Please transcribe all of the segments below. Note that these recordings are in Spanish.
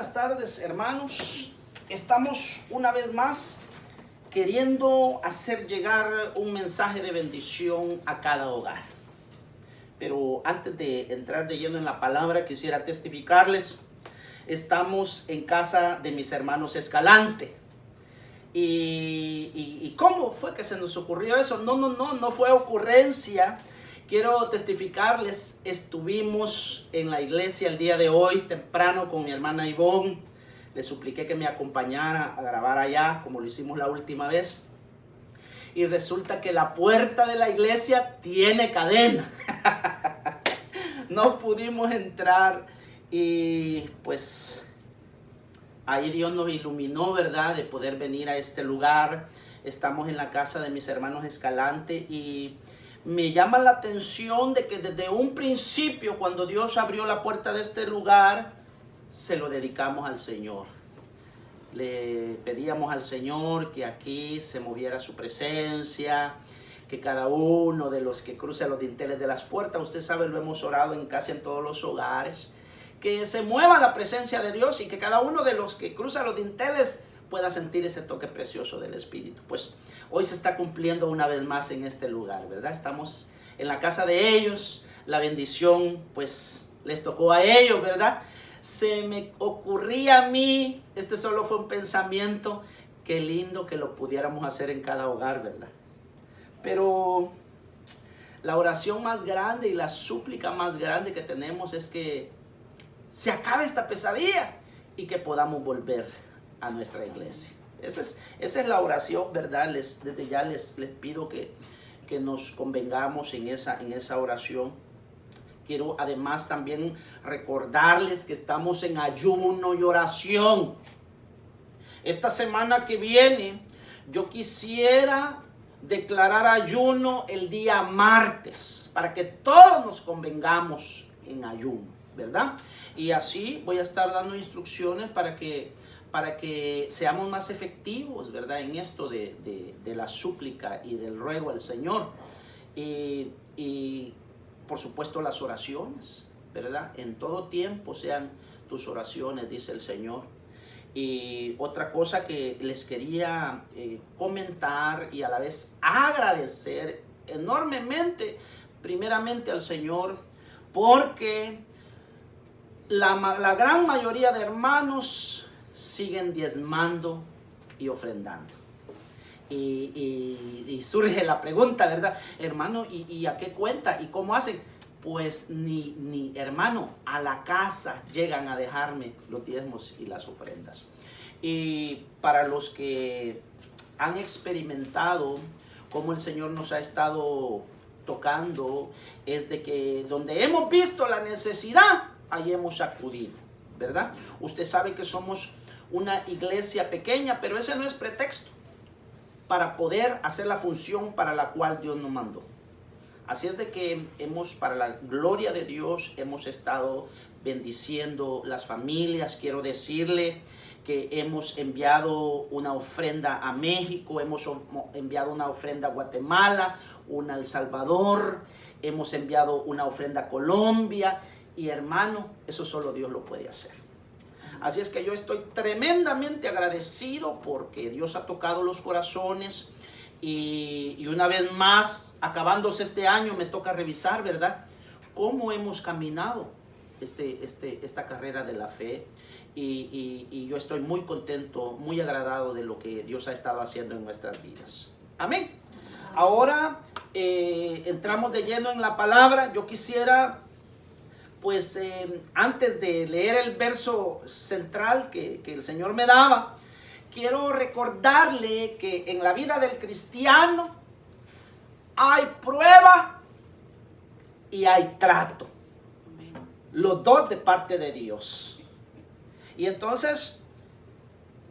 buenas tardes, hermanos. Estamos una vez más queriendo hacer llegar un mensaje de bendición a cada hogar. Pero antes de entrar de lleno en la palabra, quisiera testificarles. Estamos en casa de mis hermanos Escalante. ¿Y cómo fue que se nos ocurrió eso? No fue ocurrencia. Quiero testificarles, estuvimos en la iglesia el día de hoy temprano con mi hermana Ivonne. Le supliqué que me acompañara a grabar allá como lo hicimos la última vez. Y resulta que la puerta de la iglesia tiene cadena. No pudimos entrar y pues ahí Dios nos iluminó, ¿verdad? De poder venir a este lugar. Estamos en la casa de mis hermanos Escalante y me llama la atención de que desde un principio, cuando Dios abrió la puerta de este lugar, se lo dedicamos al Señor. Le pedíamos al Señor que aquí se moviera su presencia, que cada uno de los que cruce los dinteles de las puertas, usted sabe, lo hemos orado en casi en todos los hogares, que se mueva la presencia de Dios y que cada uno de los que cruza los dinteles pueda sentir ese toque precioso del Espíritu. Pues hoy se está cumpliendo una vez más en este lugar, ¿verdad? Estamos en la casa de ellos, la bendición pues les tocó a ellos, ¿verdad? Se me ocurría a mí, este solo fue un pensamiento, qué lindo que lo pudiéramos hacer en cada hogar, ¿verdad? Pero la oración más grande y la súplica más grande que tenemos es que se acabe esta pesadilla y que podamos volver a nuestra iglesia. Esa es la oración, ¿verdad? Desde ya les pido que nos convengamos en esa oración. Quiero además también recordarles que estamos en ayuno y oración. Esta semana que viene yo quisiera declarar ayuno el día martes para que todos nos convengamos en ayuno, ¿verdad? Y así voy a estar dando instrucciones para que seamos más efectivos, ¿verdad? En esto de la súplica y del ruego al Señor. Y por supuesto las oraciones, ¿verdad? En todo tiempo sean tus oraciones, dice el Señor. Y otra cosa que les quería comentar y a la vez agradecer enormemente, primeramente al Señor, porque la gran mayoría de hermanos siguen diezmando y ofrendando. Y surge la pregunta, ¿verdad? Hermano, ¿y a qué cuenta? ¿Y cómo hacen? Pues ni hermano, a la casa llegan a dejarme los diezmos y las ofrendas. Y para los que han experimentado cómo el Señor nos ha estado tocando, es de que donde hemos visto la necesidad, ahí hemos acudido, ¿verdad? Usted sabe que somos una iglesia pequeña, pero ese no es pretexto para poder hacer la función para la cual Dios nos mandó. Así es de que para la gloria de Dios, hemos estado bendiciendo las familias. Quiero decirle que hemos enviado una ofrenda a México, hemos enviado una ofrenda a Guatemala, una a El Salvador, hemos enviado una ofrenda a Colombia. Y hermano, eso solo Dios lo puede hacer. Así es que yo estoy tremendamente agradecido porque Dios ha tocado los corazones y una vez más, acabándose este año, me toca revisar, ¿verdad? Cómo hemos caminado esta carrera de la fe y yo estoy muy contento, muy agradado de lo que Dios ha estado haciendo en nuestras vidas. Amén. Ahora entramos de lleno en la palabra. Yo quisiera, pues antes de leer el verso central que el Señor me daba, quiero recordarle que en la vida del cristiano hay prueba y hay trato. Los dos de parte de Dios. Y entonces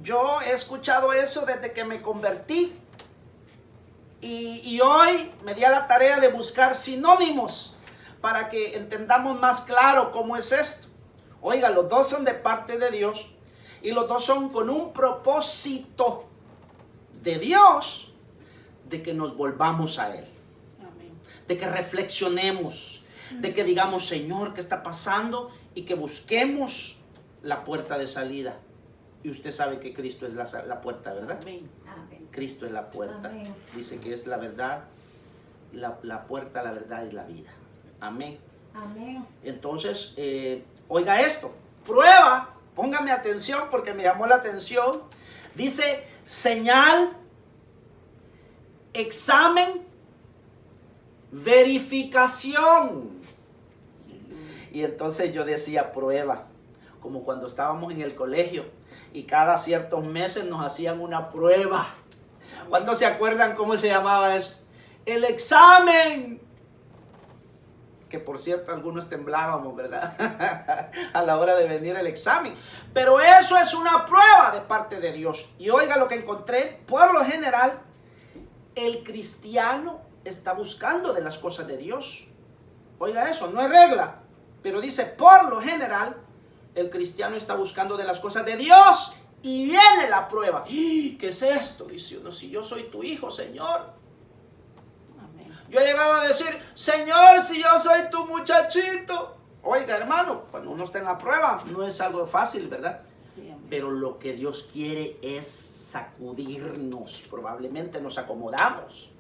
yo he escuchado eso desde que me convertí. Y hoy me di a la tarea de buscar sinónimos para que entendamos más claro cómo es esto. Oiga, los dos son de parte de Dios y los dos son con un propósito de Dios de que nos volvamos a Él. Amén. De que reflexionemos, de que digamos, Señor, ¿qué está pasando? Y que busquemos la puerta de salida. Y usted sabe que Cristo es la puerta, ¿verdad? Amén. Amén. Cristo es la puerta. Amén. Dice que es la verdad, la puerta, la verdad y la vida. Amén. Amén. Entonces, oiga esto, prueba, póngame atención porque me llamó la atención. Dice señal, examen, verificación. Y entonces yo decía prueba, como cuando estábamos en el colegio y cada ciertos meses nos hacían una prueba. ¿Cuántos se acuerdan cómo se llamaba eso? El examen. Que por cierto algunos temblábamos, ¿verdad? A la hora de venir el examen. Pero eso es una prueba de parte de Dios. Y oiga lo que encontré. Por lo general, el cristiano está buscando de las cosas de Dios. Oiga eso, no es regla. Pero dice, por lo general, el cristiano está buscando de las cosas de Dios. Y viene la prueba. ¿Qué es esto? Dice uno, si yo soy tu hijo, Señor. Yo he llegado a decir, Señor, si yo soy tu muchachito. Oiga, hermano, cuando uno está en la prueba, no es algo fácil, ¿verdad? Sí, amén. Pero lo que Dios quiere es sacudirnos. Probablemente nos acomodamos.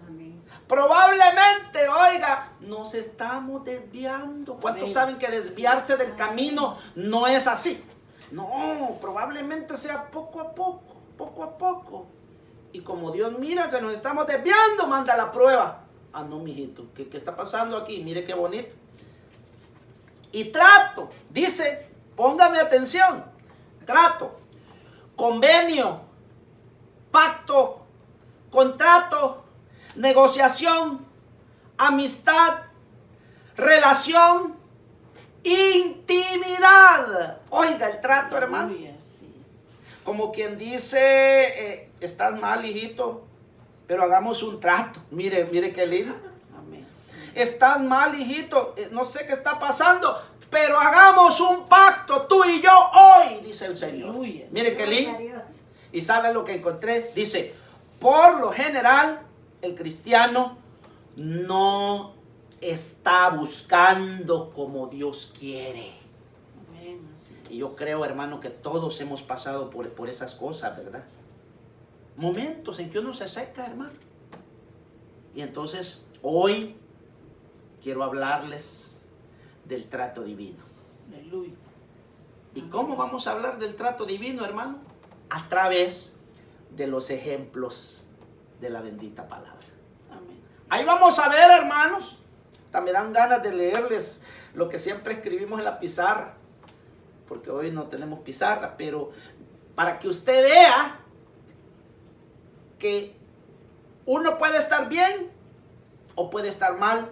Amén. Probablemente, oiga, nos estamos desviando. ¿Cuántos Amén. saben que desviarse del camino no es así? No, probablemente sea poco a poco, poco a poco. Y como Dios mira que nos estamos desviando, manda la prueba. Ah, no, mijito, ¿qué está pasando aquí? Mire qué bonito. Y trato, dice, póngame atención, trato, convenio, pacto, contrato, negociación, amistad, relación, intimidad. Oiga el trato, hermano. Aleluya, sí. Como quien dice, estás mal, hijito, pero hagamos un trato. Mire qué lindo. Amén. Estás mal, hijito, no sé qué está pasando, pero hagamos un pacto tú y yo hoy, dice el Señor. Aleluya. Mire qué Gloria a lindo. Dios. Y ¿saben lo que encontré? Dice, por lo general, el cristiano no está buscando como Dios quiere. Amén, así es. Y yo creo, hermano, que todos hemos pasado por esas cosas, ¿verdad? Momentos en que uno se seca, hermano. Y entonces, hoy quiero hablarles del trato divino. Aleluya. ¿Y cómo vamos a hablar del trato divino, hermano? A través de los ejemplos de la bendita palabra. Amén. Ahí vamos a ver, hermanos. Hasta me dan ganas de leerles lo que siempre escribimos en la pizarra. Porque hoy no tenemos pizarra, pero para que usted vea que uno puede estar bien o puede estar mal.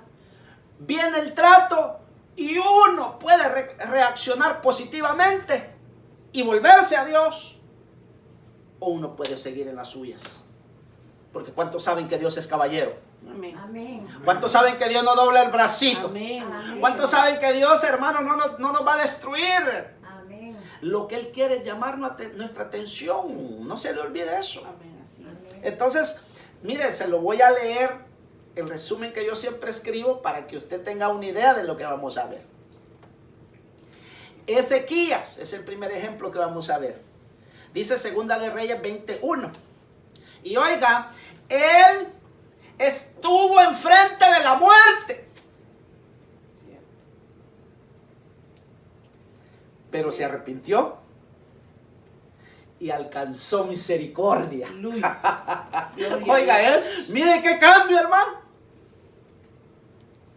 Viene el trato y uno puede reaccionar positivamente y volverse a Dios, o uno puede seguir en las suyas. Porque ¿cuántos saben que Dios es caballero? Amén. Amén. ¿Cuántos saben que Dios no dobla el bracito? Amén. Amén. ¿Cuántos saben que Dios, hermano, no nos va a destruir? Amén. Lo que Él quiere es llamar nuestra atención. No se le olvide eso. Amén, así es. Amén. Entonces, mire, se lo voy a leer, el resumen que yo siempre escribo para que usted tenga una idea de lo que vamos a ver. Ezequías es el primer ejemplo que vamos a ver. Dice Segunda de Reyes 21. Y oiga, él estuvo enfrente de la muerte, Cierto. pero se arrepintió y alcanzó misericordia. Aleluya. Gloria Oiga, a Dios. mire qué cambio, hermano.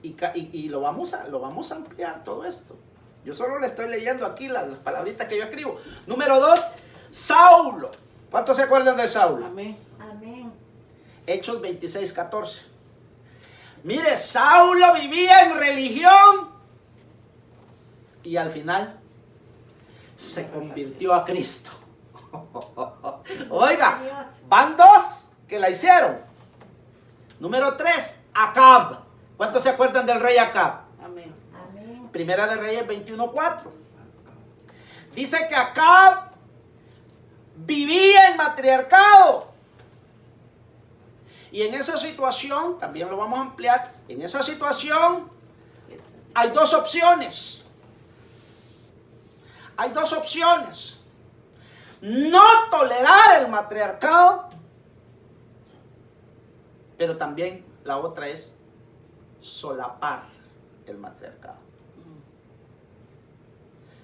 Y lo vamos a ampliar todo esto. Yo solo le estoy leyendo aquí las palabritas que yo escribo. Número 2, Saulo. ¿Cuántos se acuerdan de Saulo? Amén. Amén. Hechos 26:14. Mire, Saulo vivía en religión y al final se convirtió a Cristo. Oiga, van dos que la hicieron. Número 3, Acab. ¿Cuántos se acuerdan del rey Acab? Amén. Amén. Primera de Reyes 21:4. Dice que Acab vivía en matriarcado. Y en esa situación, también lo vamos a ampliar, en esa situación hay dos opciones. hay dos opciones. No tolerar el matriarcado, pero también la otra es solapar el matriarcado.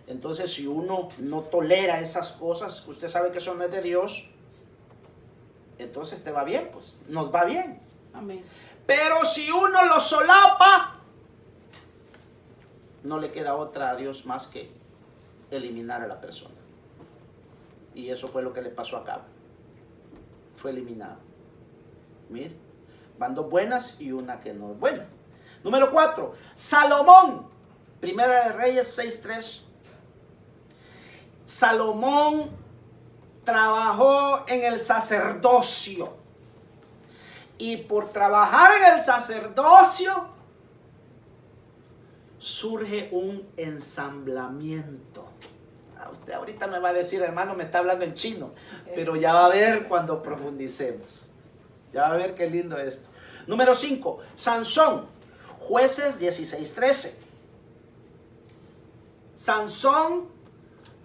Entonces, si uno no tolera esas cosas, que usted sabe que eso no es de Dios, entonces te va bien, pues, nos va bien. Amén. Pero si uno lo solapa, no le queda otra a Dios más que eliminar a la persona. Y eso fue lo que le pasó a Acab. Fue eliminado. Mire, van dos buenas y una que no es buena. Número 4, Salomón. Primera de Reyes 6:3. Salomón trabajó en el sacerdocio. Y por trabajar en el sacerdocio surge un ensamblamiento. Usted ahorita me va a decir, hermano, me está hablando en chino, pero ya va a ver cuando profundicemos. Ya va a ver qué lindo es esto. Número 5, Sansón. Jueces 16:13. Sansón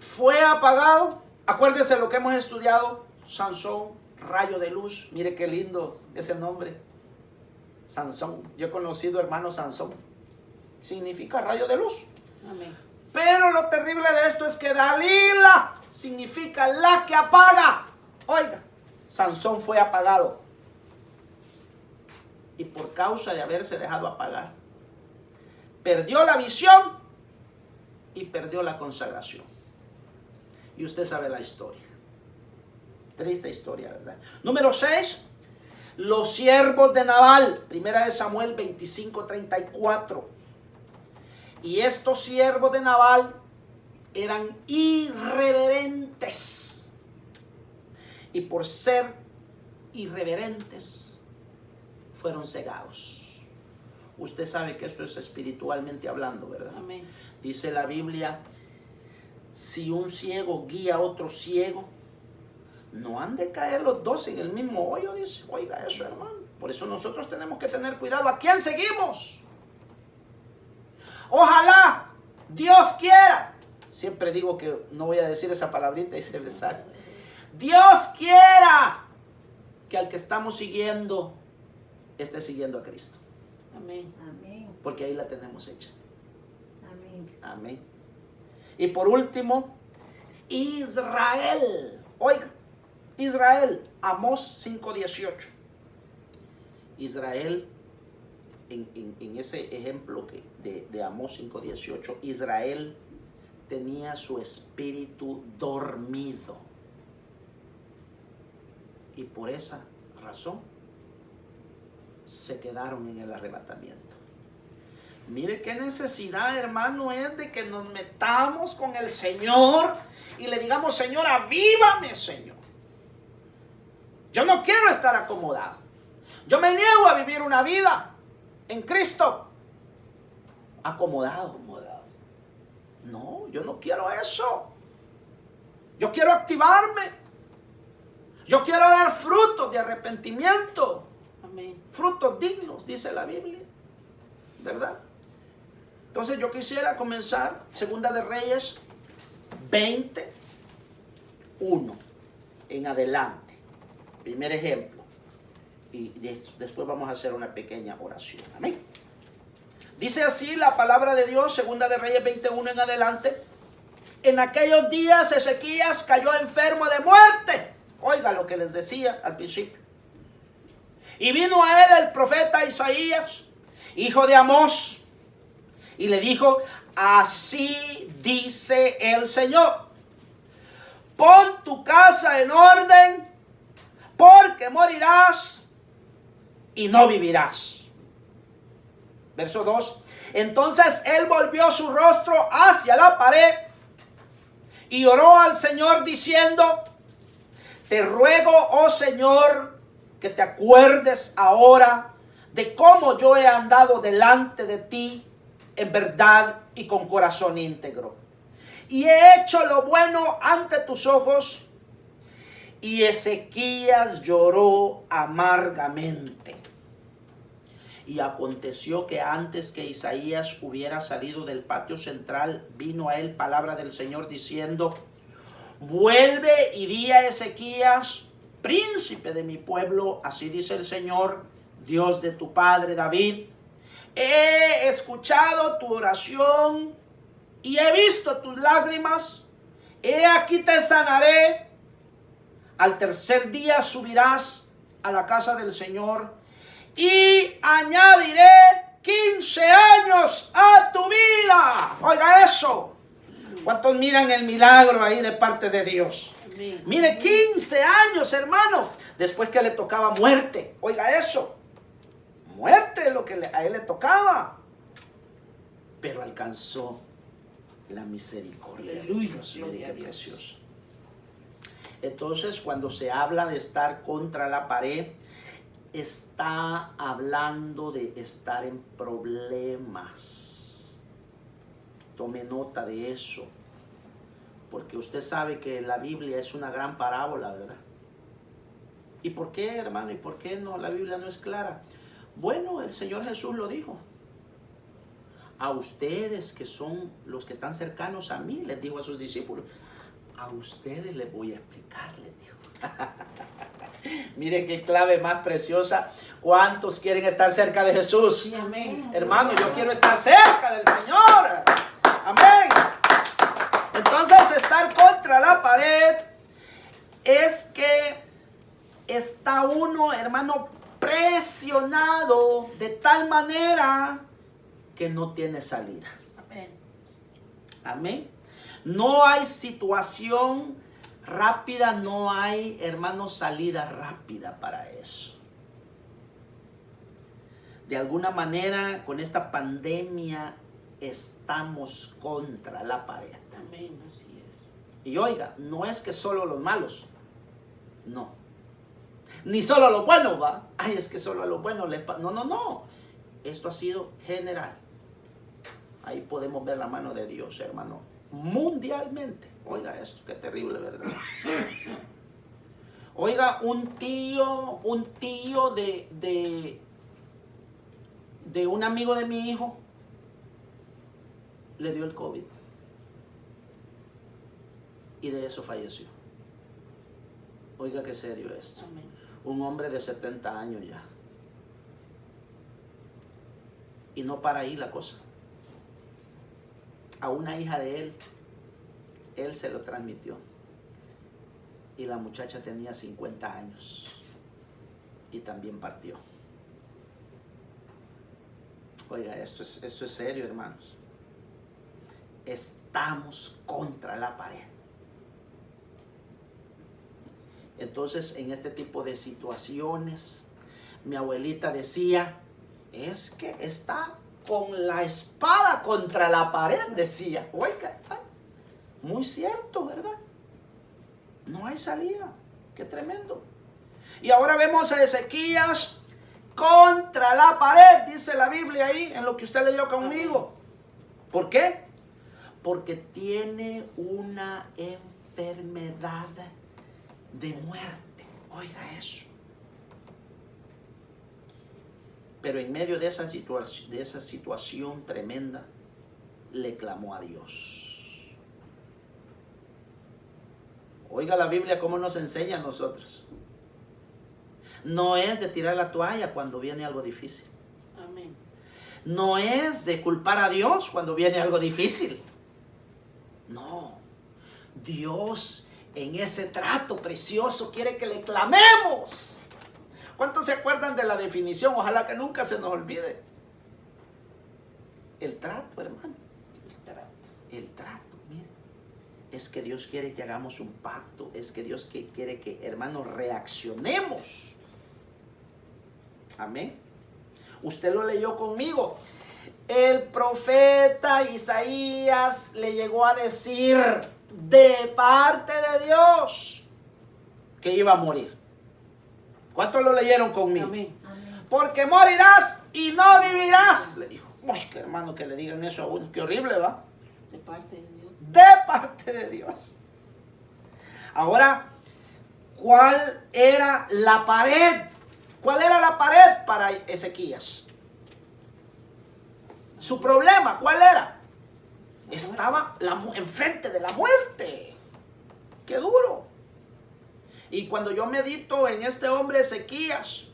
fue apagado. Acuérdese lo que hemos estudiado. Sansón, rayo de luz. Mire qué lindo ese nombre. Sansón. Yo he conocido hermano Sansón. Significa rayo de luz. Amén. Pero lo terrible de esto es que Dalila significa la que apaga. Oiga, Sansón fue apagado. Y por causa de haberse dejado apagar, perdió la visión y perdió la consagración. Y usted sabe la historia. Triste historia, ¿verdad? Número 6, los siervos de Nabal. Primera de Samuel 25:34. Y estos siervos de Nabal eran irreverentes. Y por ser irreverentes, fueron cegados. Usted sabe que esto es espiritualmente hablando, ¿verdad? Amén. Dice la Biblia, si un ciego guía a otro ciego, no han de caer los dos en el mismo hoyo, dice. Oiga eso, hermano. Por eso nosotros tenemos que tener cuidado. ¿A quién seguimos? Ojalá Dios quiera. Siempre digo que no voy a decir esa palabrita y se me sale. Dios quiera que al que estamos siguiendo esté siguiendo a Cristo. Amén. Amén. Porque ahí la tenemos hecha. Amén. Amén. Y por último, Israel. Oiga, Israel, Amós 5:18. Israel, en ese ejemplo de Amós 5:18, Israel tenía su espíritu dormido. Y por esa razón se quedaron en el arrebatamiento. Mire qué necesidad, hermano, es de que nos metamos con el Señor y le digamos, Señor, avívame, Señor. Yo no quiero estar acomodado. Yo me niego a vivir una vida en Cristo acomodado. No, yo no quiero eso. Yo quiero activarme. Yo quiero dar frutos de arrepentimiento. Amén. Frutos dignos, dice la Biblia. ¿Verdad? Entonces yo quisiera comenzar Segunda de Reyes 21 en adelante. Primer ejemplo. Y después vamos a hacer una pequeña oración. Amén. Dice así la palabra de Dios, Segunda de Reyes 21 en adelante. En aquellos días Ezequías cayó enfermo de muerte. Oiga lo que les decía al principio. Y vino a él el profeta Isaías, hijo de Amós, y le dijo, así dice el Señor, pon tu casa en orden, porque morirás y no vivirás. Verso 2. Entonces él volvió su rostro hacia la pared y oró al Señor diciendo, te ruego, oh Señor, que te acuerdes ahora de cómo yo he andado delante de ti en verdad y con corazón íntegro. Y he hecho lo bueno ante tus ojos. Y Ezequías lloró amargamente. Y aconteció que antes que Isaías hubiera salido del patio central, vino a él palabra del Señor diciendo: vuelve y di a Ezequías, príncipe de mi pueblo, así dice el Señor, Dios de tu padre David: he escuchado tu oración y he visto tus lágrimas. He aquí te sanaré. Al tercer día subirás a la casa del Señor y añadiré 15 años a tu vida. Oiga eso. ¿Cuántos miran el milagro ahí de parte de Dios? Amén. Mire, 15 años, hermano, después que le tocaba muerte. Oiga eso. Muerte es lo que a él le tocaba. Pero alcanzó la misericordia. Aleluya, Dios, mire gloria qué a Dios. precioso. Entonces, cuando se habla de estar contra la pared, está hablando de estar en problemas. Tome nota de eso, porque usted sabe que la Biblia es una gran parábola, ¿verdad? ¿Y por qué, hermano? ¿Y por qué no? La Biblia no es clara. Bueno, el Señor Jesús lo dijo. A ustedes que son los que están cercanos a mí, les dijo a sus discípulos, a ustedes les voy a explicar, les dijo. Mire qué clave más preciosa. ¿Cuántos quieren estar cerca de Jesús? Sí, amén. Hermano, yo quiero estar cerca del Señor. Amén. Entonces, estar contra la pared es que está uno, hermano, presionado de tal manera que no tiene salida. Amén. Amén. No hay situación rápida, no hay, hermano, salida rápida para eso. De alguna manera, con esta pandemia estamos contra la pared. Amén, así es. Y oiga, no es que solo los malos, no. Ni solo los buenos, va. Ay, es que solo a los buenos les pasa. No, no, no. Esto ha sido general. Ahí podemos ver la mano de Dios, hermano. Mundialmente. Oiga esto, qué terrible, ¿verdad? Oiga, un tío de un amigo de mi hijo le dio el COVID. Y de eso falleció. Oiga, qué serio esto. Amén. Un hombre de 70 años ya. Y no para ahí la cosa. A una hija de él se lo transmitió. Y la muchacha tenía 50 años. Y también partió. Oiga, esto es serio, hermanos. Estamos contra la pared. Entonces, en este tipo de situaciones, mi abuelita decía, es que está con la espada contra la pared, decía. Oiga, ay, muy cierto, ¿verdad? No hay salida. Qué tremendo. Y ahora vemos a Ezequías contra la pared, dice la Biblia ahí, en lo que usted leyó conmigo. ¿Por qué? Porque tiene una enfermedad de muerte. Oiga eso. Pero en medio de esa situación tremenda, le clamó a Dios. Oiga la Biblia cómo nos enseña a nosotros. No es de tirar la toalla cuando viene algo difícil. Amén. No es de culpar a Dios cuando viene algo difícil. No. Dios en ese trato precioso quiere que le clamemos. ¿Cuántos se acuerdan de la definición? Ojalá que nunca se nos olvide. El trato, hermano. El trato, mire. Es que Dios quiere que hagamos un pacto. Es que Dios quiere que, hermanos, reaccionemos. Amén. Usted lo leyó conmigo. El profeta Isaías le llegó a decir de parte de Dios que iba a morir. ¿Cuántos lo leyeron conmigo? Amén. Porque morirás y no vivirás, le dijo. Uy, qué hermano que le digan eso a uno, qué horrible, ¿va? De parte de Dios. De parte de Dios. Ahora, ¿cuál era la pared? ¿Cuál era la pared para Ezequías? Su problema, ¿cuál era? Estaba enfrente de la muerte. ¡Qué duro! Y cuando yo medito en este hombre Ezequías,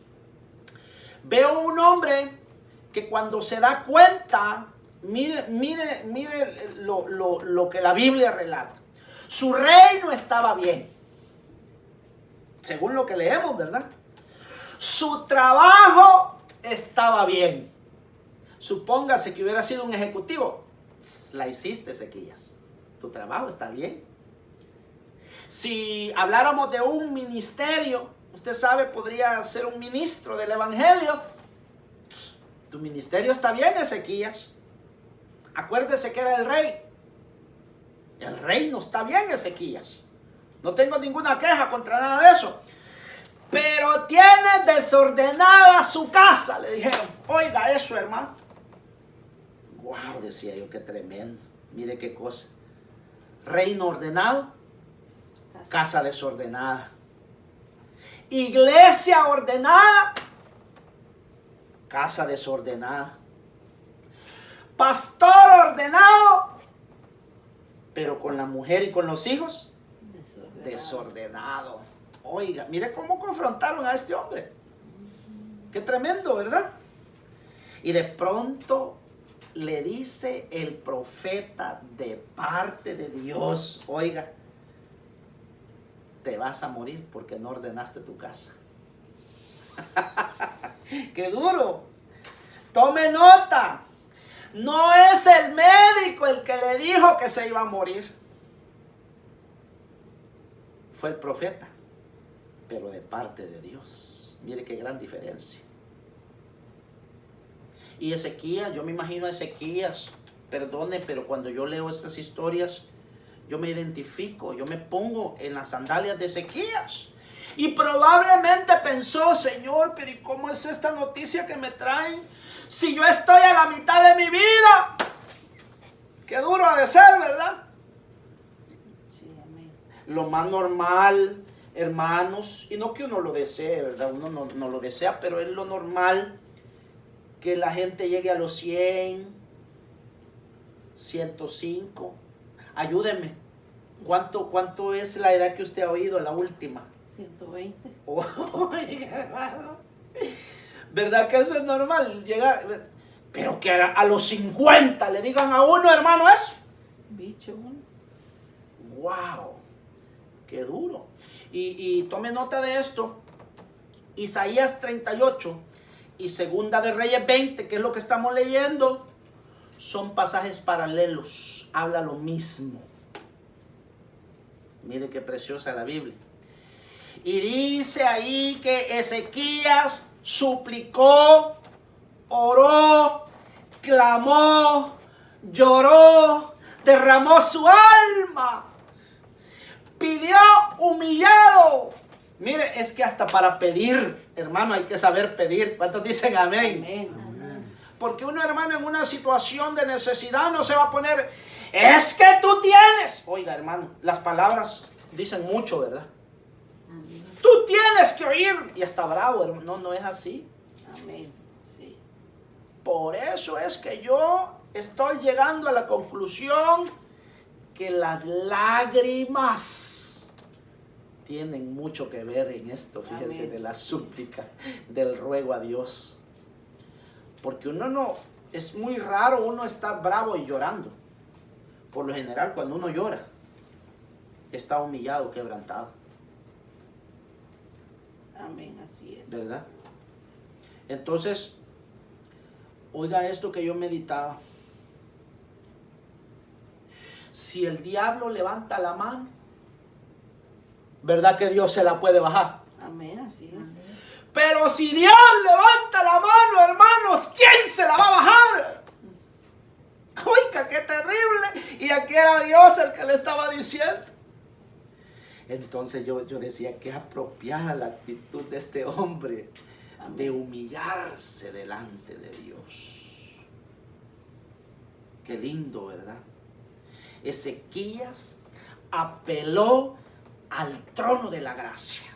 veo un hombre que cuando se da cuenta, mire lo que la Biblia relata. Su reino estaba bien, según lo que leemos, ¿verdad? Su trabajo estaba bien. Supóngase que hubiera sido un ejecutivo. La hiciste, Ezequías. Tu trabajo está bien. Si habláramos de un ministerio, usted sabe, podría ser un ministro del evangelio. Tu ministerio está bien, Ezequías. Acuérdese que era el rey. El reino está bien, Ezequías. No tengo ninguna queja contra nada de eso. Pero tiene desordenada su casa, le dijeron. Oiga eso, hermano. Wow, decía yo, qué tremendo. Mire qué cosa. Reino ordenado, casa desordenada. Iglesia ordenada, casa desordenada. Pastor ordenado, pero con la mujer y con los hijos desordenado. Oiga, mire cómo confrontaron a este hombre. Qué tremendo, ¿verdad? Y de pronto le dice el profeta de parte de Dios, oiga, te vas a morir porque no ordenaste tu casa. ¡Qué duro! Tome nota. No es el médico el que le dijo que se iba a morir. Fue el profeta, pero de parte de Dios. Mire qué gran diferencia. Y Ezequías, yo me imagino a Ezequías, perdone, pero cuando yo leo estas historias, yo me identifico, yo me pongo en las sandalias de Ezequías. Y probablemente pensó, Señor, pero ¿y cómo es esta noticia que me traen? Si yo estoy a la mitad de mi vida. Qué duro ha de ser, ¿verdad? Sí, amén. Lo más normal, hermanos, y no que uno lo desee, ¿verdad? Uno no lo desea, pero es lo normal que la gente llegue a los 100, 105. Ayúdeme. ¿Cuánto es la edad que usted ha oído, la última? 120. Oiga, hermano. ¿Verdad que eso es normal? Llegar, pero que a los 50 le digan a uno, hermano, eso. Bicho uno. ¡Wow! ¡Qué duro! Y tome nota de esto. Isaías 38 y Segunda de Reyes 20, que es lo que estamos leyendo, son pasajes paralelos. Habla lo mismo. Mire qué preciosa la Biblia. Y dice ahí que Ezequías suplicó, oró, clamó, lloró, derramó su alma, pidió humillado. Mire, es que hasta para pedir, hermano, hay que saber pedir. ¿Cuántos dicen amén? Amén. Porque uno, hermano, en una situación de necesidad no se va a poner, es que tú tienes. Oiga, hermano, las palabras dicen mucho, ¿verdad? Tú tienes que oír. Y está bravo, hermano. No es así. Amén. Sí. Por eso es que yo estoy llegando a la conclusión que las lágrimas tienen mucho que ver en esto, fíjense, Amén. de la súplica, del ruego a Dios. Porque es muy raro uno estar bravo y llorando. Por lo general, cuando uno llora, está humillado, quebrantado. Amén, así es. ¿Verdad? Entonces, oiga esto que yo meditaba. Si el diablo levanta la mano, ¿verdad que Dios se la puede bajar? Amén, así es. Pero si Dios levanta la mano, hermanos, ¿quién se la va a bajar? Oiga, qué terrible. Y aquí era Dios el que le estaba diciendo. Entonces yo decía, qué apropiada la actitud de este hombre. Amén. De humillarse delante de Dios. Qué lindo, ¿verdad? Ezequías apeló al trono de la gracia.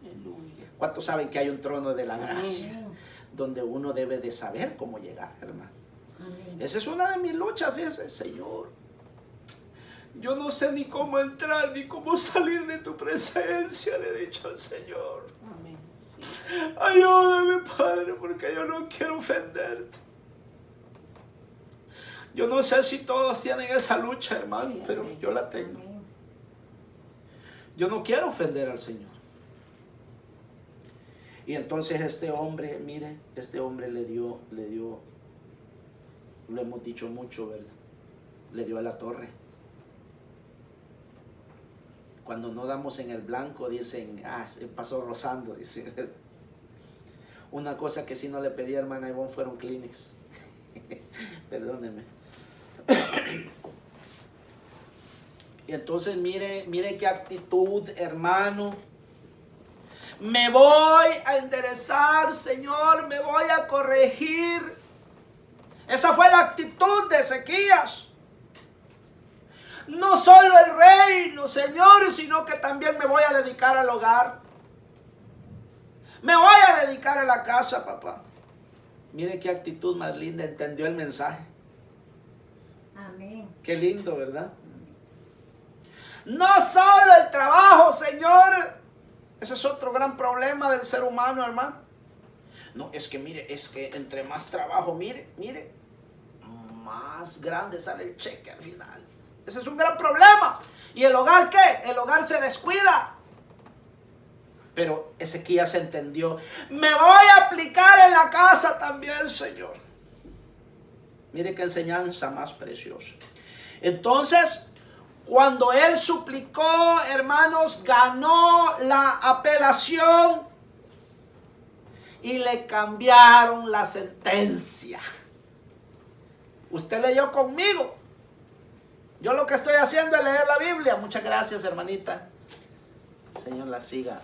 Aleluya. ¿Cuántos saben que hay un trono de la gracia? Amén. Donde uno debe de saber cómo llegar, hermano. Amén. Esa es una de mis luchas, fíjese, Señor. Yo no sé ni cómo entrar, ni cómo salir de tu presencia, le he dicho al Señor. Amén. Sí. Ayúdame, Padre, porque yo no quiero ofenderte. Yo no sé si todos tienen esa lucha, hermano, Sí, pero amén. yo la tengo. Amén. Yo no quiero ofender al Señor. Y entonces este hombre, mire, este hombre le dio, lo hemos dicho mucho, ¿verdad? Le dio a la torre. Cuando no damos en el blanco, dicen, se pasó rozando, dicen. Una cosa que sí no le pedí a hermana Ivonne fueron Kleenex. Perdóneme. Y entonces mire qué actitud, hermano. Me voy a enderezar, Señor, me voy a corregir. Esa fue la actitud de Ezequías. No solo el reino, Señor, sino que también me voy a dedicar al hogar. Me voy a dedicar a la casa, papá. Mire qué actitud más linda, entendió el mensaje. Amén. Qué lindo, ¿verdad? No solo el trabajo, Señor. Ese es otro gran problema del ser humano, hermano. No, es que mire, es que entre más trabajo, mire, más grande sale el cheque al final. Ese es un gran problema. ¿Y el hogar qué? El hogar se descuida. Pero Ezequías entendió. Me voy a aplicar en la casa también, Señor. Mire qué enseñanza más preciosa. Entonces, cuando él suplicó, hermanos, ganó la apelación y le cambiaron la sentencia. Usted leyó conmigo. Yo lo que estoy haciendo es leer la Biblia. Muchas gracias, hermanita. Señor la siga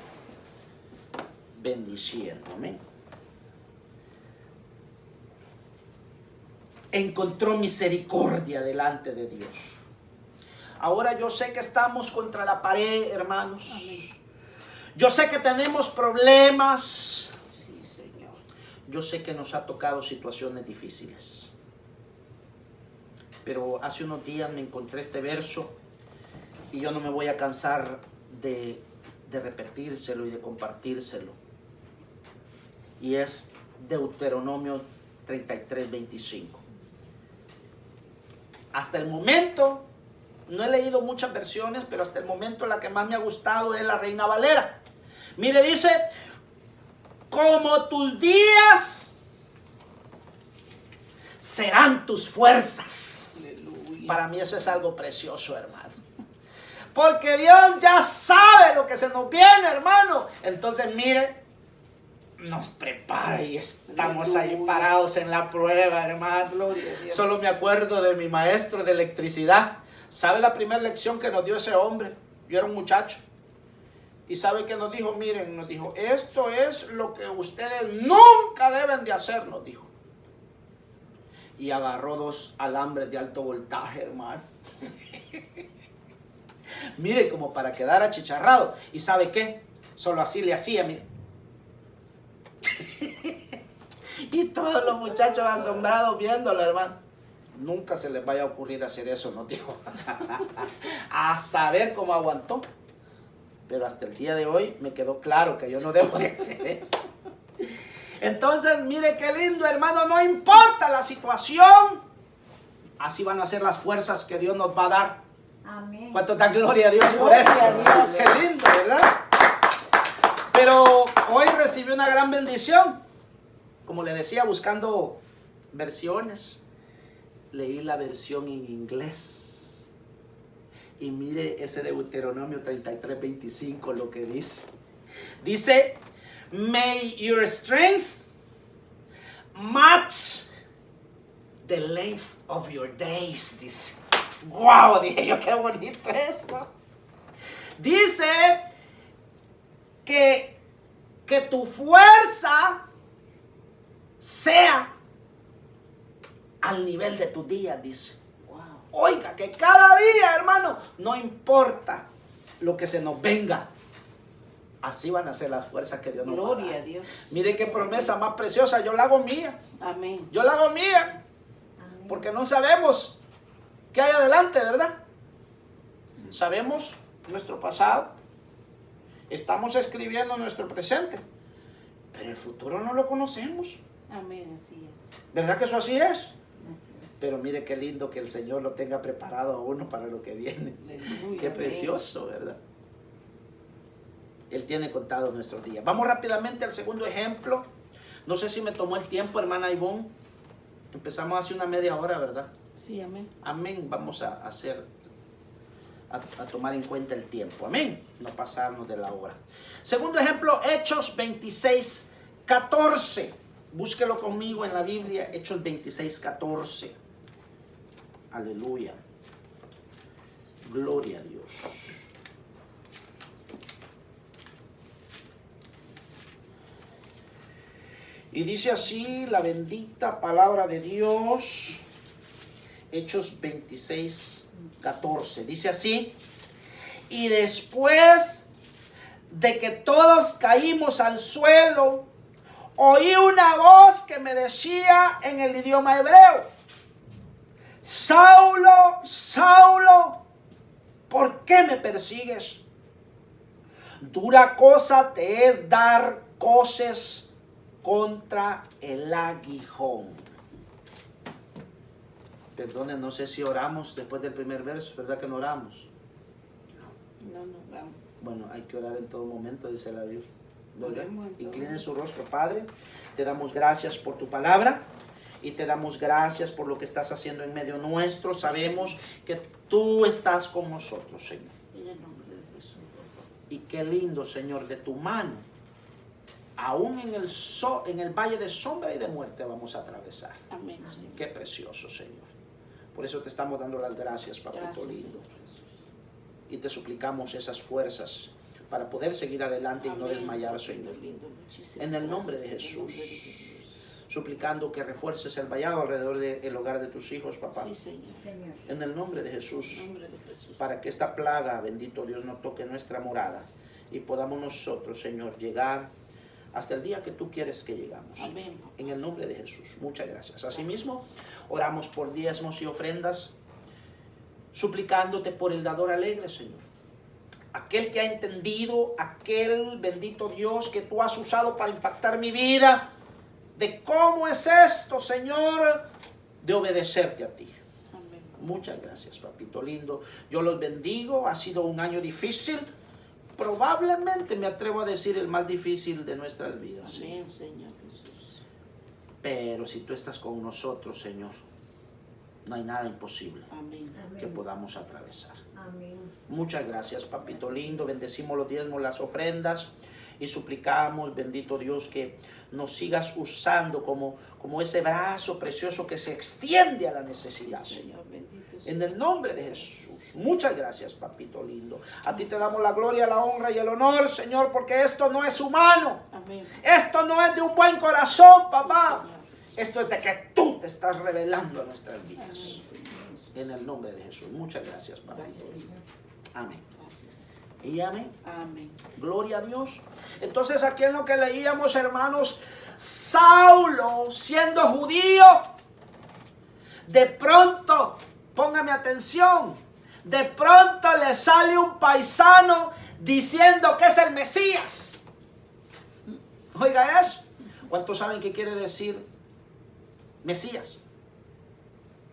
bendiciendo. Amén. Encontró misericordia delante de Dios. Ahora yo sé que estamos contra la pared, hermanos. Amén. Yo sé que tenemos problemas. Sí, Señor. Yo sé que nos ha tocado situaciones difíciles. Pero hace unos días me encontré este verso y yo no me voy a cansar de repetírselo y de compartírselo. Y es Deuteronomio 33:25. Hasta el momento, no he leído muchas versiones, pero hasta el momento la que más me ha gustado es la Reina Valera. Mire, dice, como tus días serán tus fuerzas. Aleluya. Para mí eso es algo precioso, hermano. Porque Dios ya sabe lo que se nos viene, hermano. Entonces, mire, nos prepara y estamos ahí parados en la prueba, hermano. Gloria a Dios. Solo me acuerdo de mi maestro de electricidad. ¿Sabe la primera lección que nos dio ese hombre? Yo era un muchacho. ¿Y sabe qué nos dijo? Miren, nos dijo, esto es lo que ustedes nunca deben de hacer, nos dijo. Y agarró 2 alambres de alto voltaje, hermano. Mire, como para quedar achicharrado. ¿Y sabe qué? Solo así le hacía, mire. Y todos los muchachos asombrados viéndolo, hermano. Nunca se les vaya a ocurrir hacer eso, nos dijo. A saber cómo aguantó. Pero hasta el día de hoy me quedó claro que yo no debo de hacer eso. Entonces, mire qué lindo, hermano, no importa la situación, así van a ser las fuerzas que Dios nos va a dar. Amén. ¿Cuánto da gloria a Dios por Gloria eso? a Dios. Qué lindo, ¿verdad? Pero hoy recibí una gran bendición. Como le decía, buscando versiones, leí la versión en inglés. Y mire ese Deuteronomio 33:25 lo que dice. Dice, may your strength match the length of your days. Dice. ¡Wow! Dije yo, qué bonito eso. Dice que tu fuerza sea al nivel de tus días, dice. Wow. Oiga, que cada día, hermano, no importa lo que se nos venga, así van a ser las fuerzas que Dios nos va a Gloria a dar. Dios. Mire qué promesa más preciosa, yo la hago mía. Amén. Yo la hago mía. Amén. Porque no sabemos qué hay adelante, ¿verdad? Sabemos nuestro pasado. Estamos escribiendo nuestro presente. Pero el futuro no lo conocemos. Amén, así es. ¿Verdad que eso así es? Así es. Pero mire qué lindo que el Señor lo tenga preparado a uno para lo que viene. Aleluya, Qué amén. precioso, ¿verdad? Él tiene contado nuestros días. Vamos rápidamente al segundo ejemplo. No sé si me tomó el tiempo, hermana Ivonne. Empezamos hace una media hora, ¿verdad? Sí, amén. Amén. Vamos a tomar en cuenta el tiempo. Amén. No pasarnos de la hora. Segundo ejemplo, Hechos 26:14. Búsquelo conmigo en la Biblia, Hechos 26:14. Aleluya. Gloria a Dios. Y dice así la bendita palabra de Dios. Hechos 26:14. Dice así. Y después de que todos caímos al suelo, oí una voz que me decía en el idioma hebreo: Saulo, Saulo, ¿por qué me persigues? Dura cosa te es dar coces contra el aguijón. Perdone, no sé si oramos después del primer verso, ¿verdad que no oramos? No, vamos. Bueno, hay que orar en todo momento, dice la Biblia. Oremos en todo Inclinen momento. su rostro, Padre. Te damos gracias por tu palabra y te damos gracias por lo que estás haciendo en medio nuestro. Sabemos que tú estás con nosotros, Señor. En el nombre de Jesús. Y qué lindo, Señor, de tu mano. Aún en el valle de sombra y de muerte vamos a atravesar. Amén, Señor. Qué precioso, Señor. Por eso te estamos dando las gracias, papito Gracias, lindo. Señor Jesús. Y te suplicamos esas fuerzas para poder seguir adelante y no Amén, desmayar, papito Señor. lindo, muchísimas En el nombre de gracias, en el nombre de Jesús. Jesús. Suplicando que refuerces el vallado alrededor del hogar de tus hijos, papá. Sí, Señor. Señor. En el nombre de En Jesús. el nombre de Jesús. Para que esta plaga, bendito Dios, no toque nuestra morada. Y podamos nosotros, Señor, llegar hasta el día que tú quieres que llegamos. Amén, papá. En el nombre de Jesús. Muchas gracias. Asimismo, oramos por diezmos y ofrendas, suplicándote por el dador alegre, Señor. Aquel que ha entendido, aquel bendito Dios que tú has usado para impactar mi vida, de cómo es esto, Señor, de obedecerte a ti. Amén. Muchas gracias, papito lindo. Yo los bendigo. Ha sido un año difícil. Probablemente me atrevo a decir el más difícil de nuestras vidas. Señor. Amén, Señor Jesús. Pero si tú estás con nosotros, Señor, no hay nada imposible Amén. que podamos atravesar. Amén. Muchas gracias, papito lindo. Bendecimos los diezmos, las ofrendas y suplicamos, bendito Dios, que nos sigas usando como ese brazo precioso que se extiende a la necesidad, Sí, Señor. Señor, bendito sea. En el nombre de Jesús. Muchas gracias, papito lindo. A ti te damos la gloria, la honra y el honor, Señor, porque esto no es humano. Amén. Esto no es de un buen corazón, papá. Sí, Señor Jesús. Esto es de que tú te estás revelando a nuestras Amén, vidas. Señor. En el nombre de Jesús. Muchas gracias, papito Gracias. lindo. Amén. Gracias. Y amén. Amén. Gloria a Dios. Entonces aquí en lo que leíamos, hermanos, Saulo, siendo judío, de pronto, póngame atención, de pronto le sale un paisano diciendo que es el Mesías. Oiga eso. ¿Cuántos saben qué quiere decir Mesías?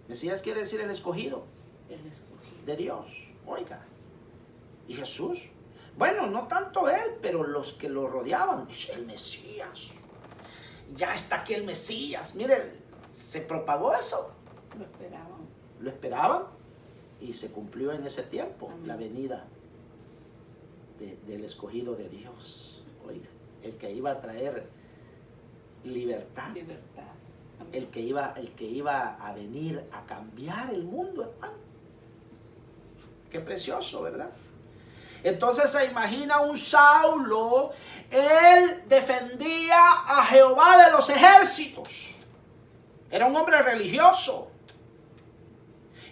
Mesías quiere decir el escogido El escogido. de Dios. Oiga. ¿Y Jesús? Bueno, no tanto él, pero los que lo rodeaban. Es el Mesías. Ya está aquí el Mesías. Mire, se propagó eso. Lo esperaban. Lo esperaban y se cumplió en ese tiempo. Amén. La venida del escogido de Dios. Oiga, el que iba a traer libertad. Libertad. Amén. El que iba a venir a cambiar el mundo, hermano. Qué precioso, ¿verdad? Entonces se imagina un Saulo, él defendía a Jehová de los ejércitos. Era un hombre religioso.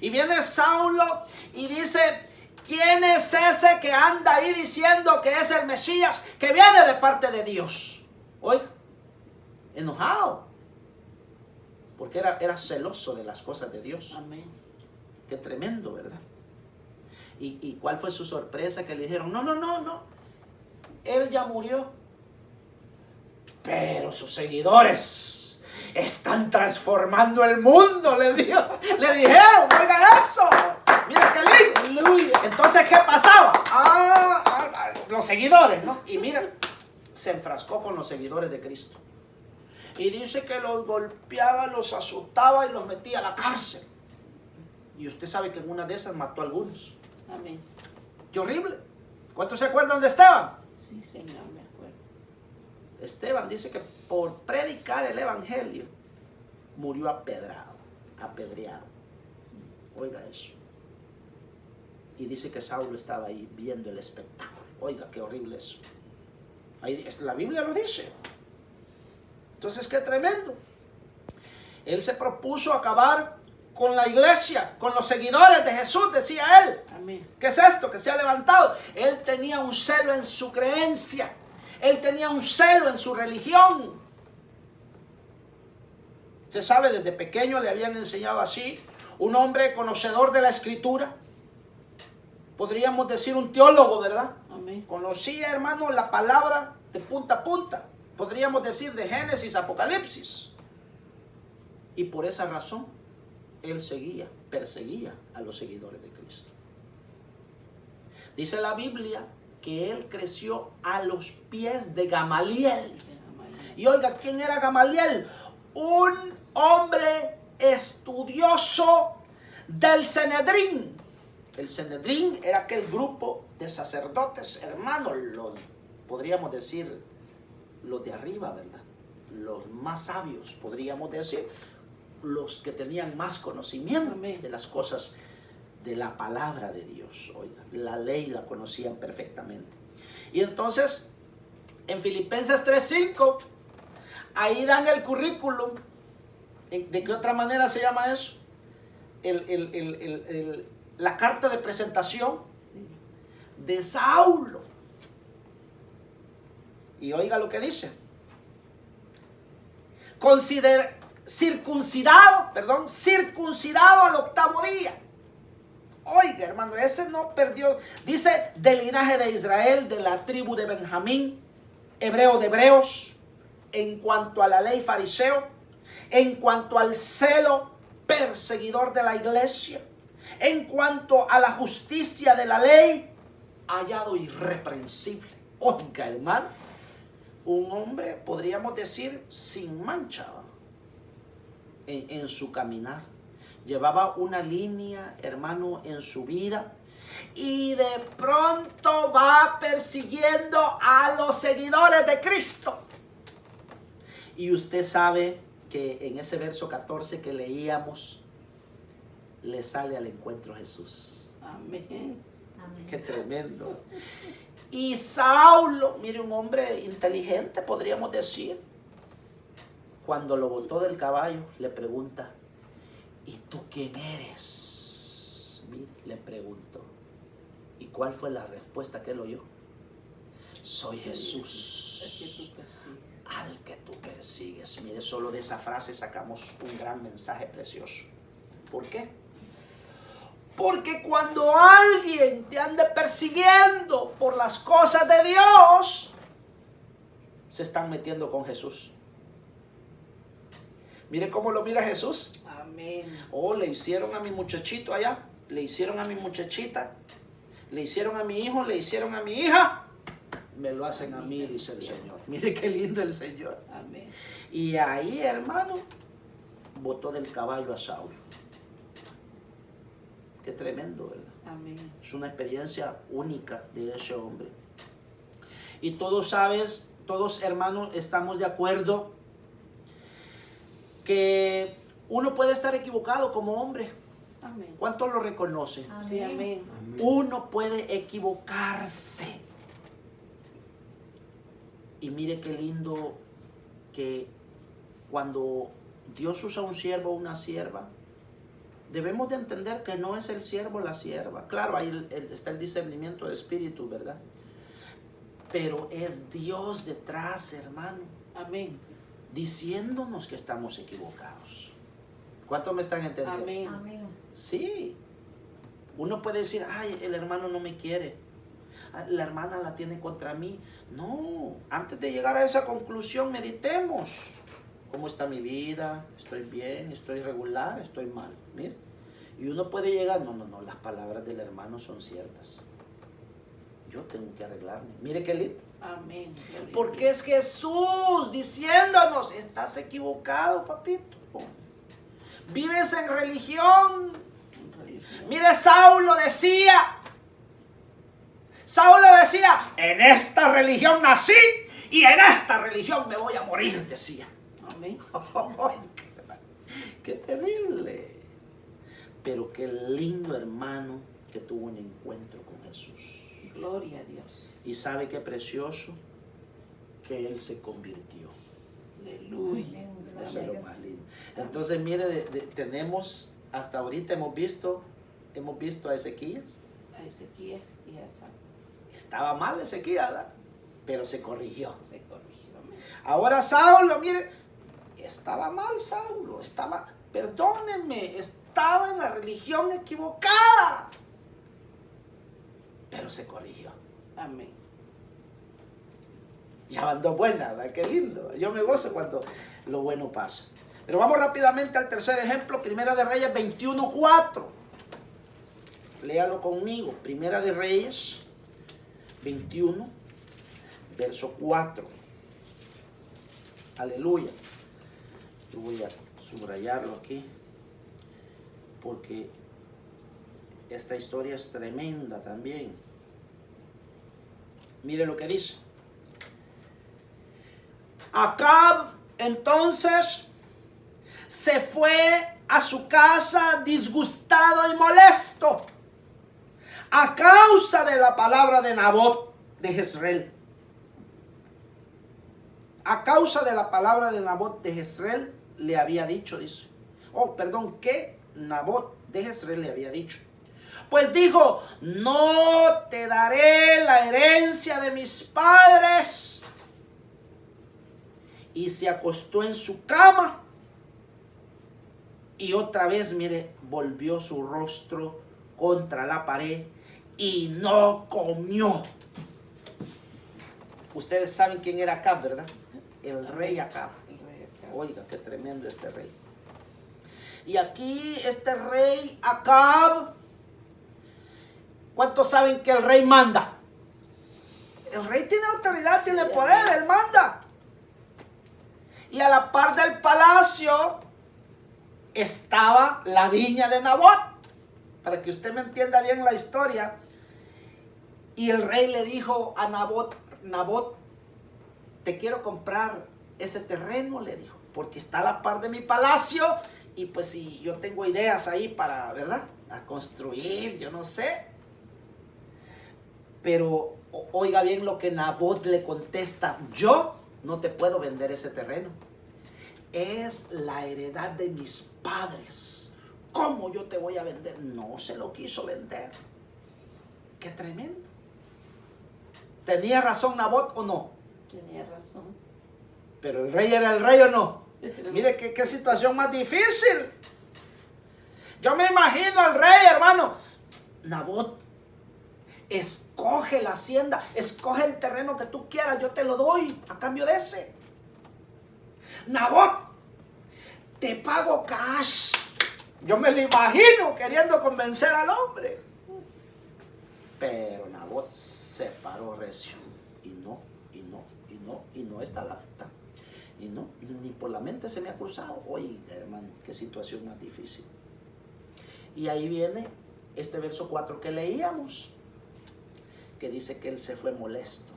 Y viene Saulo y dice, ¿quién es ese que anda ahí diciendo que es el Mesías, que viene de parte de Dios? Oiga, enojado. porque era celoso de las cosas de Dios. Amén. Qué tremendo, ¿verdad? ¿Y cuál fue su sorpresa? Que le dijeron, no, él ya murió. Pero sus seguidores están transformando el mundo, le dijeron, oiga eso, mira qué lindo. Aleluya. Entonces, ¿qué pasaba? Los seguidores, ¿no? Y mira, se enfrascó con los seguidores de Cristo. Y dice que los golpeaba, los azotaba y los metía a la cárcel. Y usted sabe que en una de esas mató a algunos. Amén. ¡Qué horrible! ¿Cuántos se acuerdan de Esteban? Sí, Señor, me acuerdo. Esteban dice que por predicar el evangelio murió apedreado. Oiga eso. Y dice que Saulo estaba ahí viendo el espectáculo. Oiga, qué horrible eso. Ahí, la Biblia lo dice. Entonces, qué tremendo. Él se propuso acabar con la iglesia, con los seguidores de Jesús, decía él. Amén. ¿Qué es esto? Que se ha levantado. Él tenía un celo en su creencia. Él tenía un celo en su religión. Usted sabe, desde pequeño le habían enseñado así. Un hombre conocedor de la escritura. Podríamos decir un teólogo, ¿verdad? Amén. Conocía, hermano, la palabra de punta a punta. Podríamos decir de Génesis a Apocalipsis. Y por esa razón, él perseguía a los seguidores de Cristo. Dice la Biblia que él creció a los pies de Gamaliel. Y oiga, ¿quién era Gamaliel? Un hombre estudioso del Sanedrín. El Sanedrín era aquel grupo de sacerdotes, hermanos, podríamos decir, los de arriba, ¿verdad? Los más sabios, podríamos decir, los que tenían más conocimiento Amén. de las cosas de la palabra de Dios. Oiga, la ley la conocían perfectamente. Y entonces, en Filipenses 3:5, ahí dan el currículum. ¿De qué otra manera se llama eso? La carta de presentación de Saulo. Y oiga lo que dice. Circuncidado al 8º día. Oiga, hermano, ese no perdió. Dice, del linaje de Israel, de la tribu de Benjamín, hebreo de hebreos, en cuanto a la ley fariseo, en cuanto al celo perseguidor de la iglesia, en cuanto a la justicia de la ley, hallado irreprensible. Oiga, hermano, un hombre, podríamos decir, sin mancha en su caminar. Llevaba una línea, hermano, en su vida, y de pronto va persiguiendo a los seguidores de Cristo. Y usted sabe que en ese verso 14 que leíamos, le sale al encuentro Jesús. Amén. Amén. Qué tremendo. Y Saulo, mire, un hombre inteligente, podríamos decir, cuando lo botó del caballo, le pregunta, ¿y tú quién eres? Mire, le preguntó. ¿Y cuál fue la respuesta que él oyó? Soy Jesús, El que tú persigues. al que tú persigues. Mire, solo de esa frase sacamos un gran mensaje precioso. ¿Por qué? Porque cuando alguien te ande persiguiendo por las cosas de Dios, se están metiendo con Jesús. Mire cómo lo mira Jesús. Amén. Oh, le hicieron a mi muchachito allá, le hicieron a mi muchachita, le hicieron a mi hijo, le hicieron a mi hija, me lo hacen a mí, dice el Señor. Mire qué lindo el Señor. Amén. Y ahí, hermano, botó del caballo a Saulo. Qué tremendo, ¿verdad? Amén. Es una experiencia única de ese hombre. Y todos sabes, todos hermanos, estamos de acuerdo que uno puede estar equivocado como hombre. Amén. ¿Cuántos lo reconocen? Sí, amén. Uno puede equivocarse. Y mire qué lindo que cuando Dios usa un siervo o una sierva, debemos de entender que no es el siervo o la sierva. Claro, ahí está el discernimiento de espíritu, ¿verdad? Pero es Dios detrás, hermano, Amén. diciéndonos que estamos equivocados. ¿Cuántos me están entendiendo? Amén. Amén. Sí. Uno puede decir, ay, el hermano no me quiere. La hermana la tiene contra mí. No, antes de llegar a esa conclusión, meditemos. ¿Cómo está mi vida? ¿Estoy bien? ¿Estoy regular? ¿Estoy mal? Mire. Y uno puede llegar, no, las palabras del hermano son ciertas. Yo tengo que arreglarme. Mire qué lindo. Amén. Gloria a Porque Dios. es Jesús diciéndonos, estás equivocado, papito. Vives en religión. Religión. Mire, Saulo decía, en esta religión nací y en esta religión me voy a morir, decía. Amén. Qué terrible. Pero qué lindo hermano que tuvo un encuentro con Jesús. Gloria a Dios. Y sabe qué precioso, que él se convirtió. Aleluya. Amén. Eso es lo más lindo. Entonces, mire, tenemos, hasta ahorita hemos visto a Ezequías. A Ezequías y a San. Estaba mal Ezequías, ¿verdad? Pero se corrigió. Se corrigió. Amén. Ahora Saulo, mire, estaba mal Saulo, perdónenme, estaba en la religión equivocada. Pero se corrigió. Amén. Ya mandó buena, ¿verdad? Qué lindo. Yo me gozo cuando lo bueno pasa. Pero vamos rápidamente al tercer ejemplo, Primera de Reyes 21:4. Léalo conmigo. Primera de Reyes 21, verso 4. Aleluya. Yo voy a subrayarlo aquí porque esta historia es tremenda también. Mire lo que dice. Acab entonces se fue a su casa disgustado y molesto a causa de la palabra de Nabot de Jezreel. A causa de la palabra de Nabot de Jezreel le había dicho, dice. Que Nabot de Jezreel le había dicho. Pues dijo, no te daré la herencia de mis padres. Y se acostó en su cama. Y otra vez, mire, volvió su rostro contra la pared y no comió. Ustedes saben quién era Acab, ¿verdad? El rey Acab. El rey Acab. Oiga, qué tremendo este rey. Y aquí este rey Acab, ¿cuántos saben que el rey manda? El rey tiene autoridad, tiene poder, él manda. Y a la par del palacio estaba la viña de Nabot, para que usted me entienda bien la historia. Y el rey le dijo a Nabot, te quiero comprar ese terreno, le dijo, porque está a la par de mi palacio y pues si yo tengo ideas ahí para, ¿verdad?, a construir, yo no sé. Pero oiga bien lo que Nabot le contesta, yo no te puedo vender ese terreno. Es la heredad de mis padres. ¿Cómo yo te voy a vender? No se lo quiso vender. Qué tremendo. ¿Tenía razón Nabot o no? Tenía razón. Pero el rey era el rey o no. Mire qué situación más difícil. Yo me imagino al rey, hermano. Nabot, escoge la hacienda, escoge el terreno que tú quieras, yo te lo doy a cambio de ese. Nabot, te pago cash. Yo me lo imagino queriendo convencer al hombre. Pero Nabot se paró recio. Y no está la venta. Y no, ni por la mente se me ha cruzado. Oiga, hermano, qué situación más difícil. Y ahí viene este verso 4 que leíamos, que dice que él se fue molesto.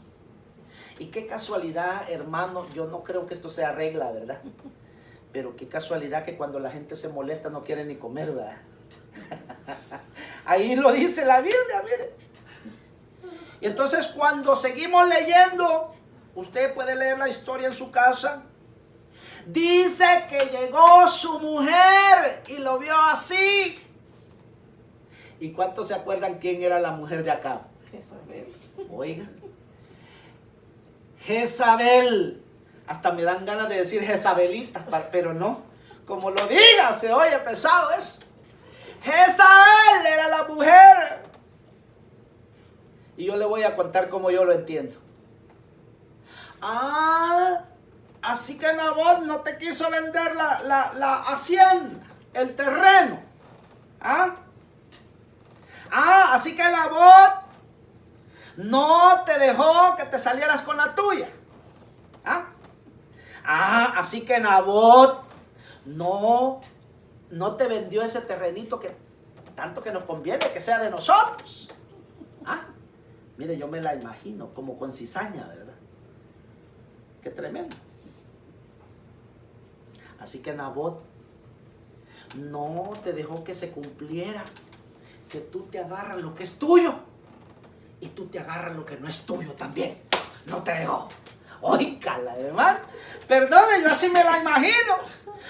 Y qué casualidad, hermano, yo no creo que esto sea regla, ¿verdad? Pero qué casualidad que cuando la gente se molesta no quiere ni comer, ¿verdad? Ahí lo dice la Biblia, mire. Y entonces cuando seguimos leyendo, usted puede leer la historia en su casa. Dice que llegó su mujer y lo vio así. ¿Y cuántos se acuerdan quién era la mujer de Acab? Jezabel. Oiga. Jezabel. Hasta me dan ganas de decir Jezabelita, pero no. Como lo diga, se oye pesado eso. Jezabel era la mujer. Y yo le voy a contar cómo yo lo entiendo. Así que Nabot no te quiso vender la hacienda, el terreno. Así que Nabot no te dejó que te salieras con la tuya. Así que Nabot no te vendió ese terrenito que tanto que nos conviene que sea de nosotros. Mire, yo me la imagino como con cizaña, ¿verdad? Qué tremendo. Así que Nabot no te dejó que se cumpliera, que tú te agarras lo que es tuyo y tú te agarras lo que no es tuyo también. No te dejó. Óigala, hermano. Perdone, yo así me la imagino.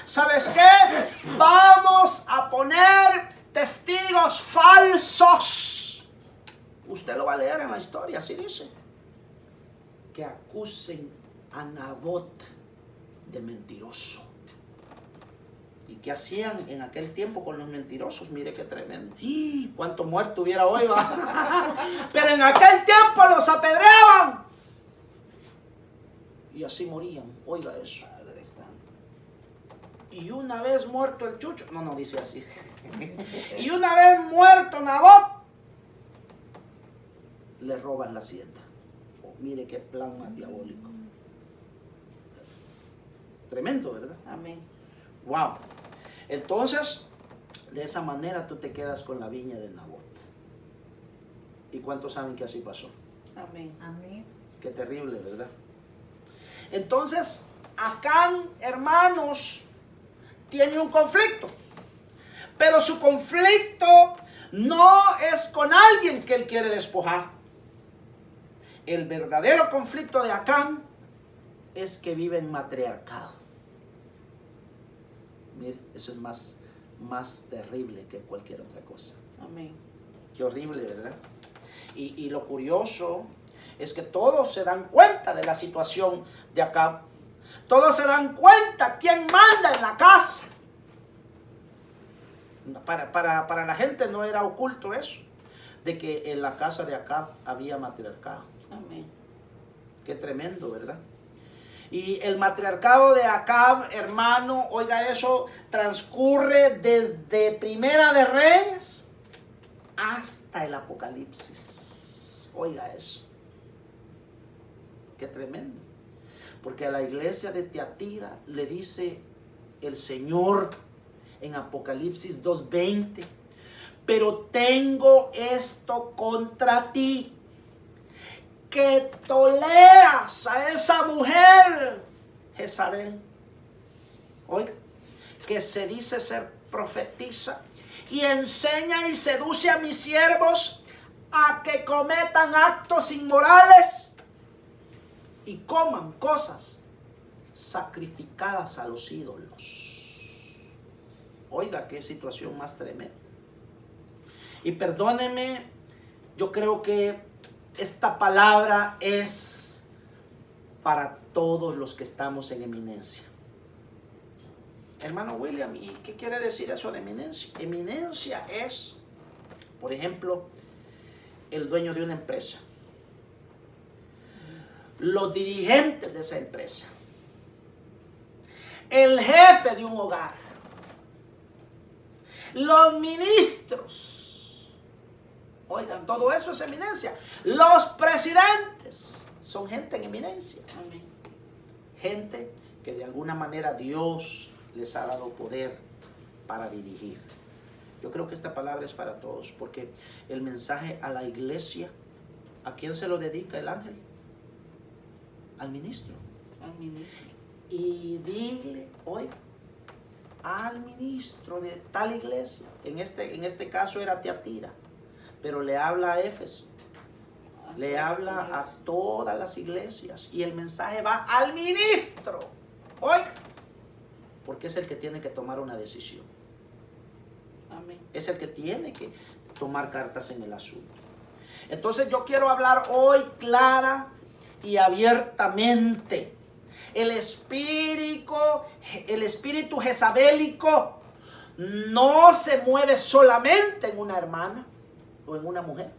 ¿Sabes qué? Vamos a poner testigos falsos. Usted lo va a leer en la historia, así dice. Que acusen a Nabot de mentiroso. ¿Y qué hacían en aquel tiempo con los mentirosos? Mire qué tremendo. ¿Cuánto muerto hubiera hoy, va? Pero en aquel tiempo los apedreaban. Y así morían. Oiga eso. Padre Santo. Y una vez muerto el chucho. No dice así. Y una vez muerto Nabot, le roban la hacienda. Mire qué plan más diabólico. Tremendo, ¿verdad? Amén. Wow. Entonces, de esa manera tú te quedas con la viña de Nabot. ¿Y cuántos saben que así pasó? Amén. Amén. Qué terrible, ¿verdad? Entonces, Acán, hermanos, tiene un conflicto. Pero su conflicto no es con alguien que él quiere despojar. El verdadero conflicto de Acán es que vive en matriarcado. Mire, eso es más terrible que cualquier otra cosa. Amén. Qué horrible, ¿verdad? Y lo curioso es que todos se dan cuenta de la situación de Acab. Todos se dan cuenta quién manda en la casa. Para la gente no era oculto eso, de que en la casa de Acab había matriarcado. Amén. Qué tremendo, ¿verdad? Y el matriarcado de Acab, hermano, oiga eso, transcurre desde Primera de Reyes hasta el Apocalipsis. Oiga eso. Qué tremendo. Porque a la iglesia de Tiatira le dice el Señor en Apocalipsis 2:20, pero tengo esto contra ti, que toleras a esa mujer, Jezabel, oiga, que se dice ser profetisa y enseña y seduce a mis siervos a que cometan actos inmorales y coman cosas sacrificadas a los ídolos. Oiga, qué situación más tremenda. Y perdóneme, yo creo que esta palabra es para todos los que estamos en eminencia. Hermano William, ¿y qué quiere decir eso de eminencia? Eminencia es, por ejemplo, el dueño de una empresa, los dirigentes de esa empresa, el jefe de un hogar, los ministros. Oigan, todo eso es eminencia. Los presidentes son gente en eminencia. Amén. Gente que de alguna manera Dios les ha dado poder para dirigir. Yo creo que esta palabra es para todos, porque el mensaje a la iglesia, ¿a quién se lo dedica el ángel? Al ministro. Al ministro. Y dile, oiga, al ministro de tal iglesia, en este caso era Tiatira, pero le habla a Éfeso, le habla a todas las iglesias, y el mensaje va al ministro, oiga, porque es el que tiene que tomar una decisión. Amén. Es el que tiene que tomar cartas en el asunto. Entonces yo quiero hablar hoy clara y abiertamente El espíritu jezabélico no se mueve solamente en una hermana o en una mujer.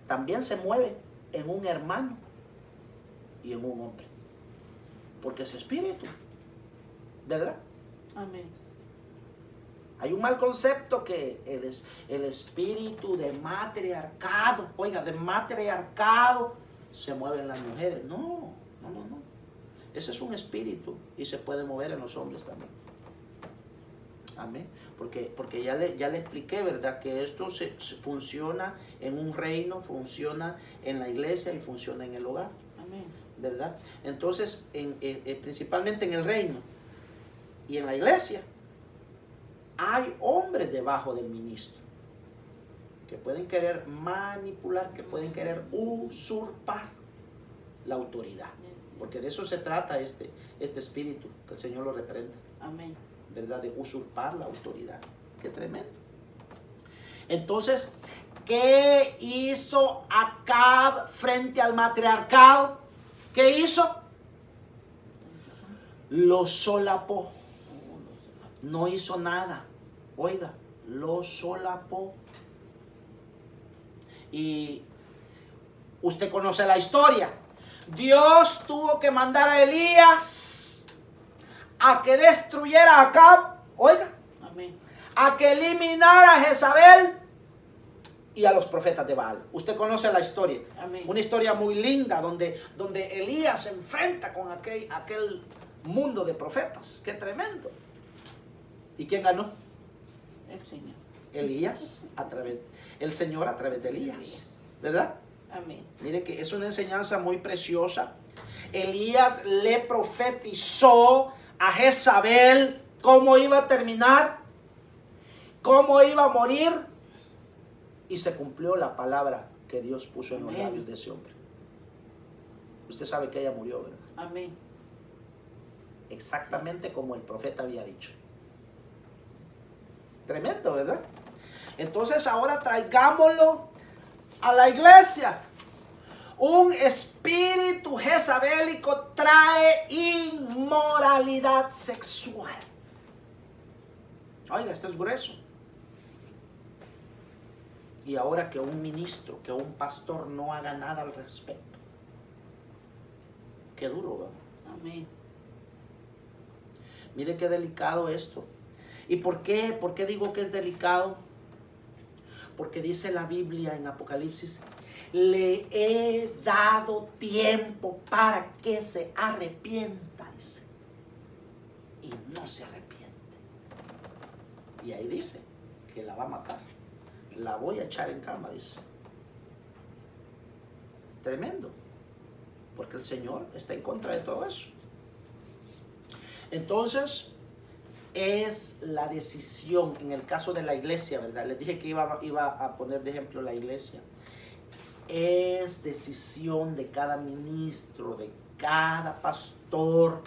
También se mueve en un hermano y en un hombre. Porque es espíritu, ¿verdad? Amén. Hay un mal concepto que el espíritu de matriarcado, oiga, de matriarcado se mueve en las mujeres. No. Ese es un espíritu y se puede mover en los hombres también. Amén. Porque ya le expliqué, ¿verdad? Que esto se funciona en un reino, funciona en la iglesia y funciona en el hogar. Amén. ¿Verdad? Entonces, principalmente en el reino y en la iglesia, hay hombres debajo del ministro que pueden querer manipular, que pueden querer usurpar la autoridad. Porque de eso se trata este espíritu, que el Señor lo reprenda. Amén. ¿Verdad? De usurpar la autoridad. Qué tremendo. Entonces, ¿qué hizo Acab frente al matriarcado? ¿Qué hizo? Lo solapó. No hizo nada. Oiga, lo solapó. Y usted conoce la historia. Dios tuvo que mandar a Elías a que destruyera a Acab. Oiga. Amén. A que eliminara a Jezabel y a los profetas de Baal. Usted conoce la historia. Amén. Una historia muy linda donde Elías se enfrenta con aquel mundo de profetas. ¡Qué tremendo! ¿Y quién ganó? El Señor. Elías, el Señor a través de Elías. ¿Verdad? Amén. Mire que es una enseñanza muy preciosa. Elías le profetizó a Jezabel cómo iba a terminar, cómo iba a morir, y se cumplió la palabra que Dios puso en los labios de ese hombre. Usted sabe que ella murió, ¿verdad? Amén. Exactamente como el profeta había dicho. Tremendo, ¿verdad? Entonces ahora traigámoslo a la iglesia. Un espíritu jezabélico trae inmoralidad sexual. Oiga, esto es grueso. Y ahora que un ministro, que un pastor no haga nada al respecto. Qué duro, ¿verdad? Amén. Mire qué delicado esto. ¿Y por qué? ¿Por qué digo que es delicado? Porque dice la Biblia en Apocalipsis: le he dado tiempo para que se arrepienta, dice. Y no se arrepiente. Y ahí dice que la va a matar. La voy a echar en cama, dice. Tremendo. Porque el Señor está en contra de todo eso. Entonces, es la decisión, en el caso de la iglesia, ¿verdad? Les dije que iba a poner de ejemplo la iglesia. Es decisión de cada ministro, de cada pastor,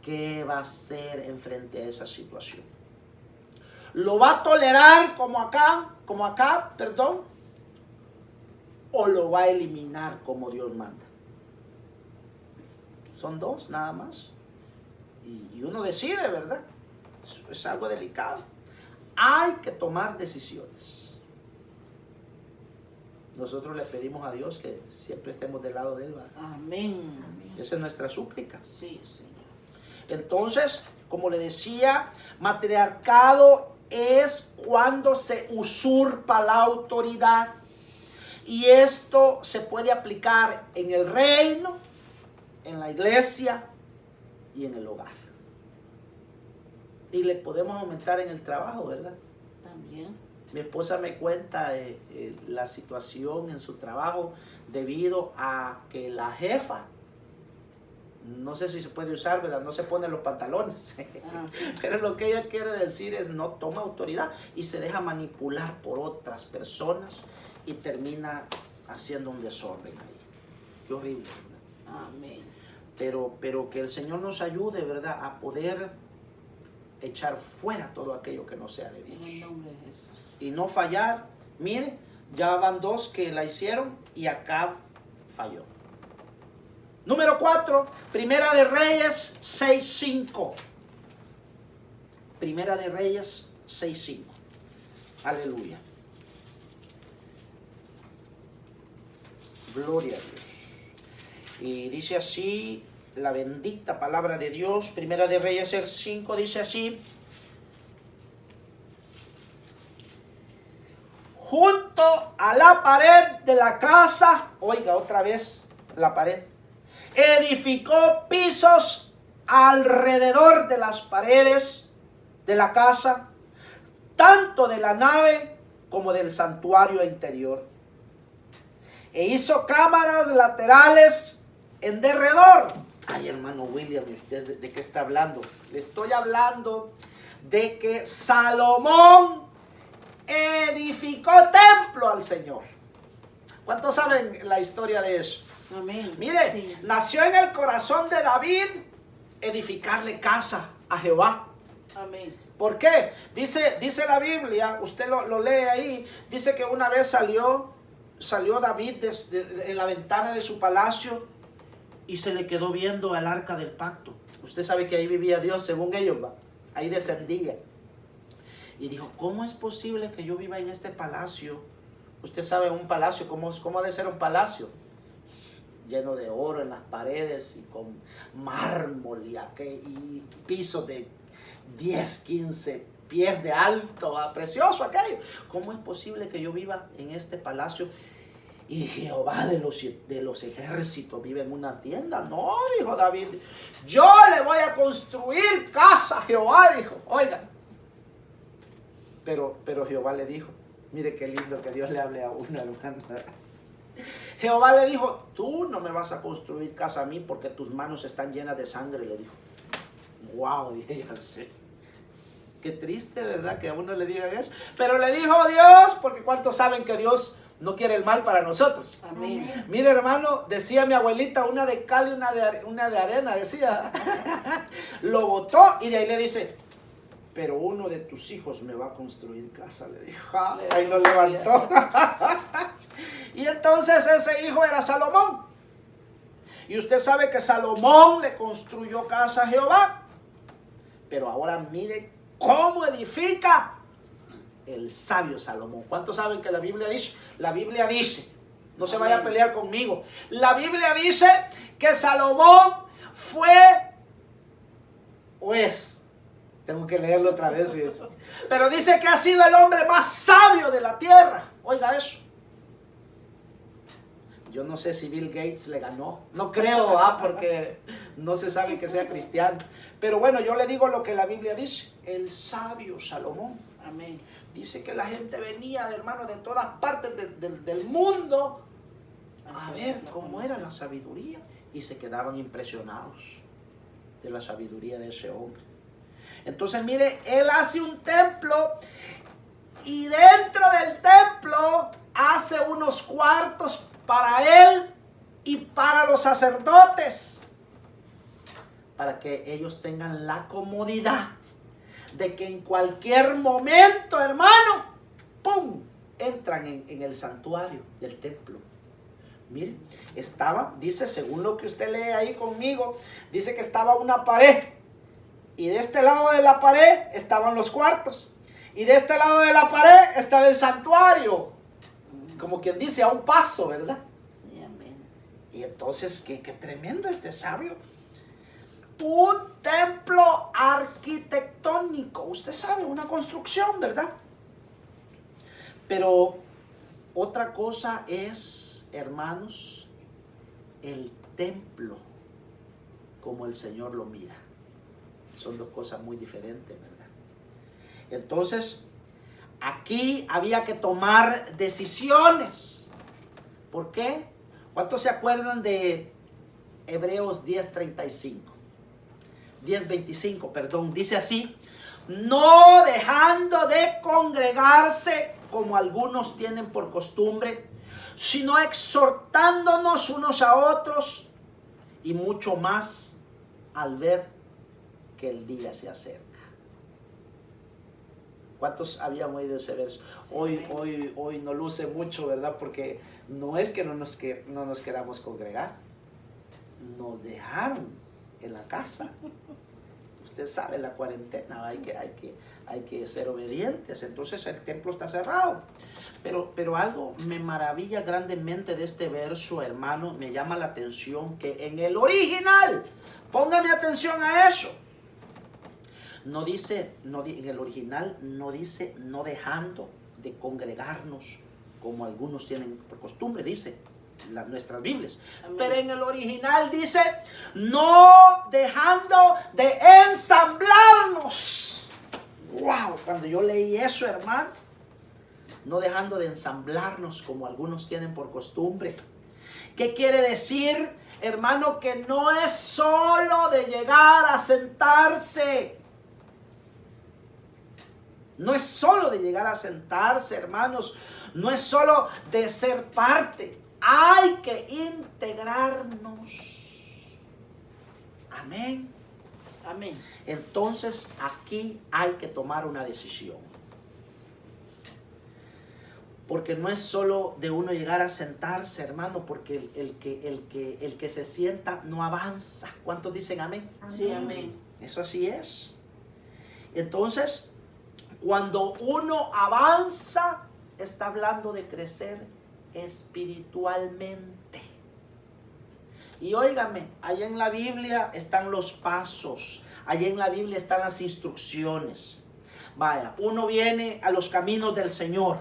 qué va a hacer en frente a esa situación. ¿Lo va a tolerar como acá, o lo va a eliminar como Dios manda? Son dos nada más. Y uno decide, ¿verdad? Es algo delicado. Hay que tomar decisiones. Nosotros le pedimos a Dios que siempre estemos del lado de Él, ¿verdad? Amén. Esa es nuestra súplica. Sí, Señor. Entonces, como le decía, matriarcado es cuando se usurpa la autoridad. Y esto se puede aplicar en el reino, en la iglesia y en el hogar. Y le podemos aumentar en el trabajo, ¿verdad? También. Mi esposa me cuenta de la situación en su trabajo debido a que la jefa, no sé si se puede usar, ¿verdad? No se pone los pantalones. Pero lo que ella quiere decir es no toma autoridad y se deja manipular por otras personas y termina haciendo un desorden ahí. Qué horrible, ¿verdad? Amén. Pero que el Señor nos ayude, ¿verdad? A poder echar fuera todo aquello que no sea de Dios. En el nombre de Jesús. Y no fallar. Mire, ya van dos que la hicieron y Acab falló. Número 4, Primera de Reyes 6:5. Primera de Reyes 6:5. Aleluya. Gloria a Dios. Y dice así la bendita palabra de Dios. Primera de Reyes 6:5 dice así: junto a la pared de la casa, oiga otra vez la pared, edificó pisos alrededor de las paredes de la casa, tanto de la nave como del santuario interior. E hizo cámaras laterales en derredor. Ay, hermano William, ¿usted de qué está hablando? Le estoy hablando de que Salomón edificó templo al Señor. ¿Cuántos saben la historia de eso? Amén. Mire, Sí. nació en el corazón de David edificarle casa a Jehová. Amén. ¿Por qué? Dice la Biblia, usted lo lee ahí, dice que una vez salió David en la ventana de su palacio y se le quedó viendo al arca del pacto. Usted sabe que ahí vivía Dios, según ellos, ¿va? Ahí descendía. Y dijo, ¿cómo es posible que yo viva en este palacio? Usted sabe un palacio, ¿cómo ha de ser un palacio? Lleno de oro en las paredes y con mármol y pisos de 10, 15 pies de alto, precioso aquello. ¿Cómo es posible que yo viva en este palacio y Jehová de los ejércitos vive en una tienda? No, dijo David, yo le voy a construir casa a Jehová, dijo. Oigan, pero Jehová le dijo, mire qué lindo que Dios le hable a uno, hermano. Jehová le dijo, tú no me vas a construir casa a mí porque tus manos están llenas de sangre, le dijo. Wow, dije yo así. Qué triste, ¿verdad? Que a uno le digan eso. Pero le dijo Dios, porque ¿cuántos saben que Dios no quiere el mal para nosotros? Amén. Mire, hermano, decía mi abuelita, una de cal y una de arena, decía. Lo botó y de ahí le dice, pero uno de tus hijos me va a construir casa, le dijo. Ahí lo levantó. Y entonces ese hijo era Salomón. Y usted sabe que Salomón le construyó casa a Jehová. Pero ahora mire cómo edifica el sabio Salomón. ¿Cuántos saben que la Biblia dice? La Biblia dice, no se vaya a pelear conmigo. La Biblia dice que Salomón fue o es. Tengo que leerlo otra vez. Pero dice que ha sido el hombre más sabio de la tierra. Oiga eso. Yo no sé si Bill Gates le ganó. No creo, porque no se sabe que sea cristiano. Pero bueno, yo le digo lo que la Biblia dice. El sabio Salomón. Amén. Dice que la gente venía, hermano, de todas partes del mundo a ver cómo era la sabiduría. Y se quedaban impresionados de la sabiduría de ese hombre. Entonces, mire, él hace un templo y dentro del templo hace unos cuartos para él y para los sacerdotes, para que ellos tengan la comodidad de que en cualquier momento, hermano, ¡pum!, entran en el santuario del templo. Miren, dice, según lo que usted lee ahí conmigo, dice que estaba una pared y de este lado de la pared estaban los cuartos y de este lado de la pared estaba el santuario. Como quien dice, a un paso, ¿verdad? Sí, amén. Y entonces, qué tremendo este sabio. Un templo arquitectónico. Usted sabe, una construcción, ¿verdad? Pero otra cosa es, hermanos, el templo como el Señor lo mira. Son dos cosas muy diferentes, ¿verdad? Entonces, aquí había que tomar decisiones. ¿Por qué? ¿Cuántos se acuerdan de Hebreos 10:35? 10:25, perdón. Dice así: no dejando de congregarse como algunos tienen por costumbre, sino exhortándonos unos a otros, y mucho más al ver que el día se acerca. ¿Cuántos habían oído ese verso? Sí, Hoy no luce mucho, ¿verdad? Porque no es que no nos queramos congregar. nos dejaron en la casa. Usted sabe, la cuarentena, hay que ser obedientes. Entonces el templo está cerrado. Pero algo me maravilla grandemente de este verso, hermano, me llama la atención que en el original, póngame atención a eso. No dice, en el original no dice no dejando de congregarnos como algunos tienen por costumbre, dice nuestras Biblias. Amén. Pero en el original dice no dejando de ensamblarnos. Wow, cuando yo leí eso, hermano, no dejando de ensamblarnos como algunos tienen por costumbre. ¿Qué quiere decir, hermano? Que no es solo de llegar a sentarse. No es solo de llegar a sentarse, hermanos. No es solo de ser parte. Hay que integrarnos. Amén. Amén. Entonces aquí hay que tomar una decisión. Porque no es solo de uno llegar a sentarse, hermano, porque el que se sienta no avanza. ¿Cuántos dicen amén? Sí, amén. Eso así es. Entonces, cuando uno avanza, está hablando de crecer espiritualmente. Y óigame, allá en la Biblia están los pasos, allá en la Biblia están las instrucciones. Vaya, uno viene a los caminos del Señor,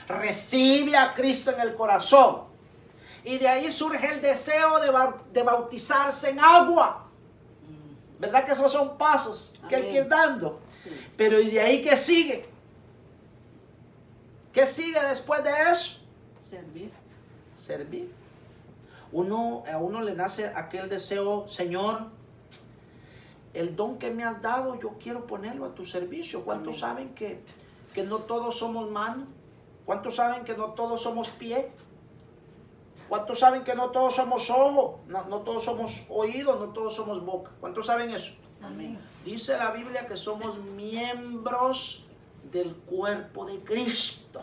recibe a Cristo en el corazón y de ahí surge el deseo de bautizarse en agua. ¿Verdad que esos son pasos que hay que ir dando? Sí. Pero ¿y de ahí qué sigue? ¿Qué sigue después de eso? Servir. Servir. A uno le nace aquel deseo, Señor, el don que me has dado, yo quiero ponerlo a tu servicio. ¿Cuántos saben que no todos somos mano? ¿Cuántos saben que no todos somos pie? ¿Cuántos saben que no todos somos ojo? No todos somos oído, no todos somos boca. ¿Cuántos saben eso? Amén. Dice la Biblia que somos miembros del cuerpo de Cristo.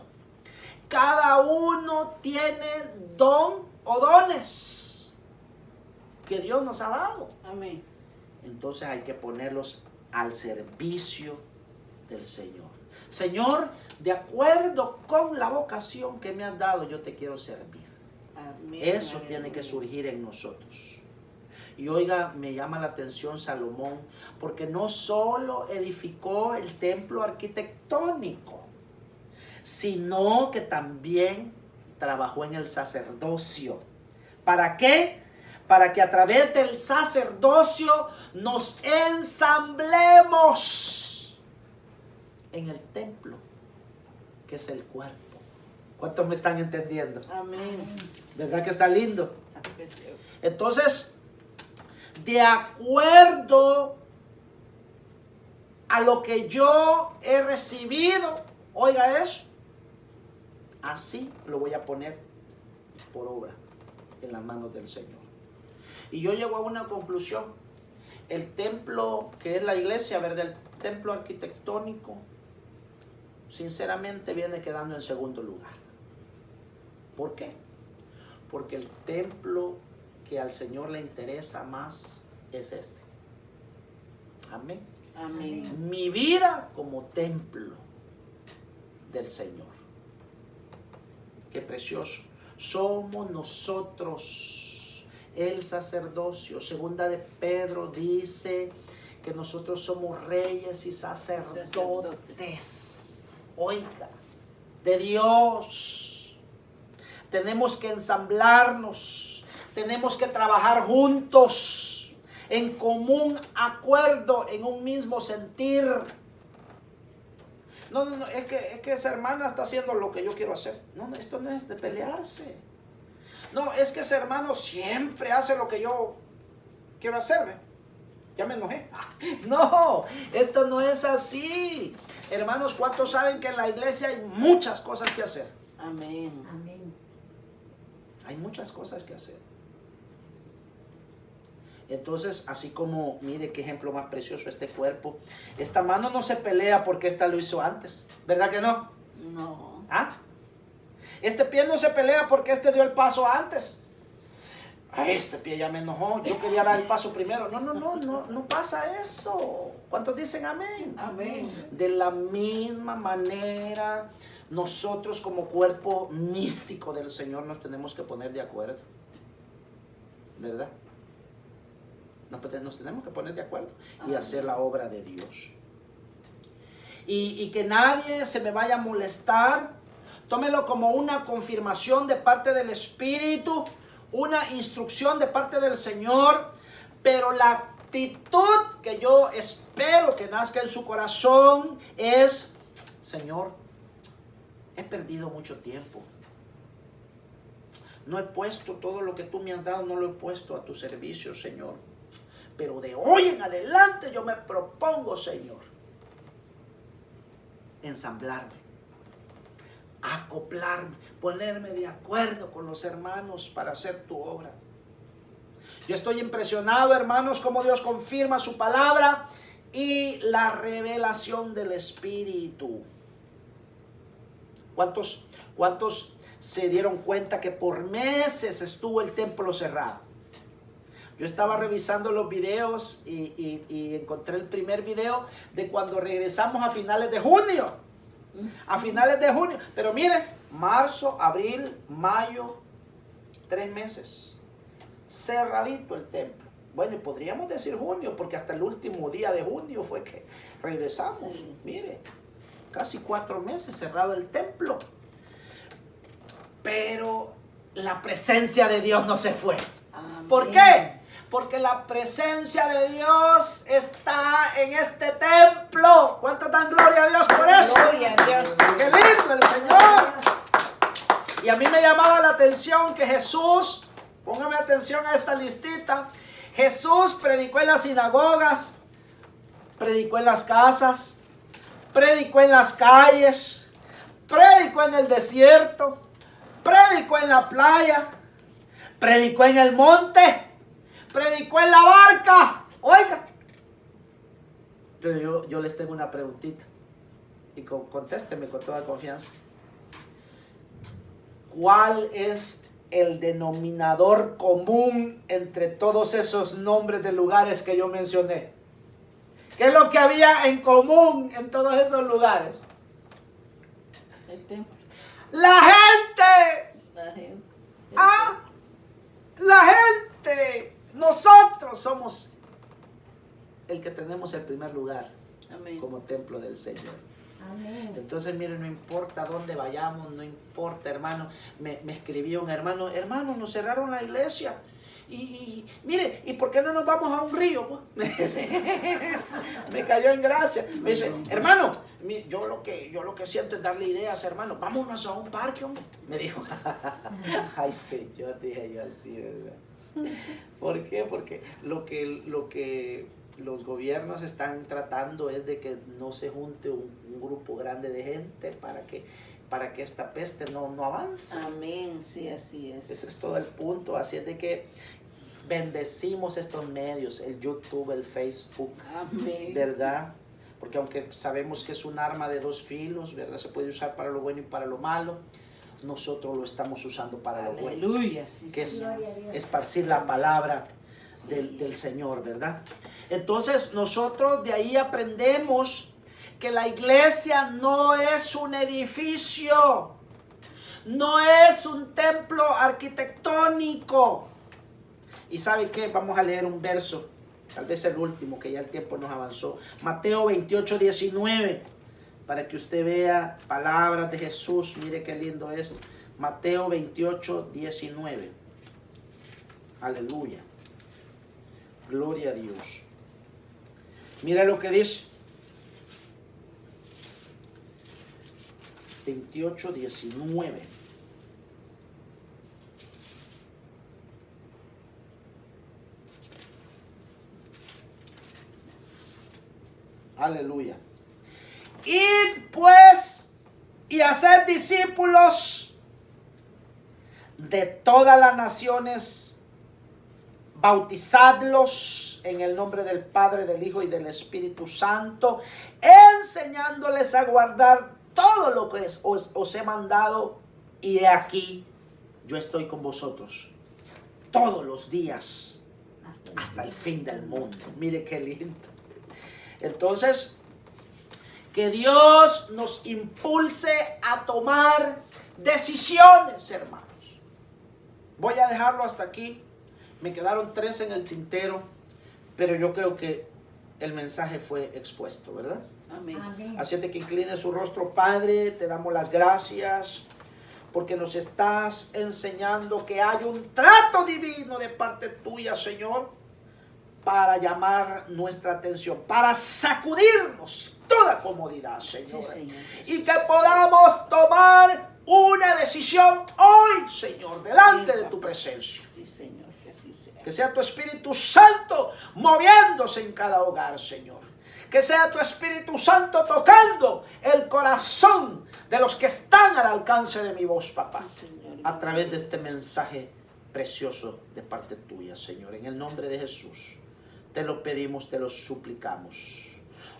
Cada uno tiene don o dones que Dios nos ha dado. Amén. Entonces hay que ponerlos al servicio del Señor. Señor, de acuerdo con la vocación que me has dado, yo te quiero servir. Amén. Eso Aleluya. tiene que surgir en nosotros. Y oiga, me llama la atención Salomón, porque no solo edificó el templo arquitectónico, sino que también trabajó en el sacerdocio. ¿Para qué? Para que a través del sacerdocio nos ensamblemos en el templo, que es el cuerpo. ¿Cuántos me están entendiendo? Amén. ¿Verdad que está lindo? Está precioso. Entonces, de acuerdo a lo que yo he recibido, oiga eso, así lo voy a poner por obra en las manos del Señor. Y yo llego a una conclusión. El templo, que es la iglesia, ¿verdad? El templo arquitectónico, sinceramente viene quedando en segundo lugar. ¿Por qué? Porque el templo que al Señor le interesa más es este. Amén. Amén. Mi vida como templo del Señor. Qué precioso. Somos nosotros el sacerdocio. Segunda de Pedro dice que nosotros somos reyes y sacerdotes. Oiga, de Dios. Tenemos que ensamblarnos. Tenemos que trabajar juntos, en común acuerdo, en un mismo sentir. No, es que esa hermana está haciendo lo que yo quiero hacer. No, esto no es de pelearse. No, es que ese hermano siempre hace lo que yo quiero hacer. ¿Ve? Ya me enojé. No, esto no es así. Hermanos, ¿cuántos saben que en la iglesia hay muchas cosas que hacer? Amén. Amén. Hay muchas cosas que hacer. Entonces, así como, mire qué ejemplo más precioso este cuerpo. Esta mano no se pelea porque esta lo hizo antes. ¿Verdad que no? No. ¿Ah? Este pie no se pelea porque este dio el paso antes. A este pie ya me enojó, yo quería dar el paso primero. No pasa eso. ¿Cuántos dicen amén? Amén. De la misma manera, nosotros como cuerpo místico del Señor nos tenemos que poner de acuerdo. ¿Verdad? Nos tenemos que poner de acuerdo y hacer la obra de Dios. Y que nadie se me vaya a molestar. Tómelo como una confirmación de parte del Espíritu, una instrucción de parte del Señor, pero la actitud que yo espero que nazca en su corazón es: Señor, he perdido mucho tiempo. No he puesto todo lo que tú me has dado, no lo he puesto a tu servicio, Señor. Pero de hoy en adelante yo me propongo, Señor, ensamblarme, acoplarme, ponerme de acuerdo con los hermanos para hacer tu obra. Yo estoy impresionado, hermanos, cómo Dios confirma su palabra y la revelación del Espíritu. ¿Cuántos se dieron cuenta que por meses estuvo el templo cerrado? Yo estaba revisando los videos y encontré el primer video de cuando regresamos a finales de junio. A finales de junio. Pero mire, marzo, abril, mayo, 3 meses. Cerradito el templo. Bueno, y podríamos decir junio, porque hasta el último día de junio fue que regresamos. Sí. Mire, casi 4 meses cerrado el templo. Pero la presencia de Dios no se fue. Amén. ¿Por qué? Porque la presencia de Dios está en este templo. ¿Cuánto dan gloria a Dios por eso? Gloria a Dios. ¡Qué lindo el Señor! Y a mí me llamaba la atención que Jesús, póngame atención a esta listita, Jesús predicó en las sinagogas, predicó en las casas, predicó en las calles, predicó en el desierto, predicó en la playa, predicó en el monte, predicó en la barca. Oiga, pero yo les tengo una preguntita y contésteme con toda confianza. ¿Cuál es el denominador común entre todos esos nombres de lugares que yo mencioné? ¿Qué es lo que había en común en todos esos lugares? El templo. La gente. La gente. La gente. Nosotros somos el que tenemos el primer lugar. Amén. Como templo del Señor. Amén. Entonces, mire, no importa dónde vayamos, no importa, hermano. Me escribió un hermano, nos cerraron la iglesia. Y mire, ¿y por qué no nos vamos a un río? Me cayó en gracia. Me dice, hermano, yo lo que siento es darle ideas, hermano. Vámonos a un parque, hombre. Me dijo, ay, Señor, dije yo así, ¿verdad? ¿Por qué? Porque lo que los gobiernos están tratando es de que no se junte un grupo grande de gente para que esta peste no avance. Amén, sí, así es. Ese es todo el punto. Así es de que bendecimos estos medios, el YouTube, el Facebook. Amén. ¿Verdad? Porque aunque sabemos que es un arma de 2 filos, ¿verdad? Se puede usar para lo bueno y para lo malo. Nosotros lo estamos usando para lo bueno. Aleluya, sí, que sí. es esparcir la palabra del Señor, ¿verdad? Entonces nosotros de ahí aprendemos que la iglesia no es un edificio, no es un templo arquitectónico. ¿Y sabe qué? Vamos a leer un verso, tal vez el último, que ya el tiempo nos avanzó. Mateo 28, 19, para que usted vea palabras de Jesús. Mire qué lindo es. Mateo 28, 19. Aleluya. Gloria a Dios. Mira lo que dice. 28, 19. Aleluya. Id pues y haced discípulos de todas las naciones, bautizadlos en el nombre del Padre, del Hijo y del Espíritu Santo, enseñándoles a guardar todo lo que os he mandado, y he aquí, yo estoy con vosotros todos los días hasta el fin del mundo. Mire qué lindo. Entonces, que Dios nos impulse a tomar decisiones, hermanos. Voy a dejarlo hasta aquí. Me quedaron 3 en el tintero, pero yo creo que el mensaje fue expuesto, ¿verdad? Amén. Amén. Así es de que incline su rostro, Padre, te damos las gracias porque nos estás enseñando que hay un trato divino de parte tuya, Señor, para llamar nuestra atención, para sacudirnos toda comodidad, Señor. Sí, Señor. Y que podamos tomar una decisión hoy, Señor, delante de tu presencia. Sí, Señor, que así sea. Que sea tu Espíritu Santo moviéndose en cada hogar, Señor. Que sea tu Espíritu Santo tocando el corazón de los que están al alcance de mi voz, papá. Sí, Señor. A través de este mensaje precioso de parte tuya, Señor. En el nombre de Jesús, te lo pedimos, te lo suplicamos.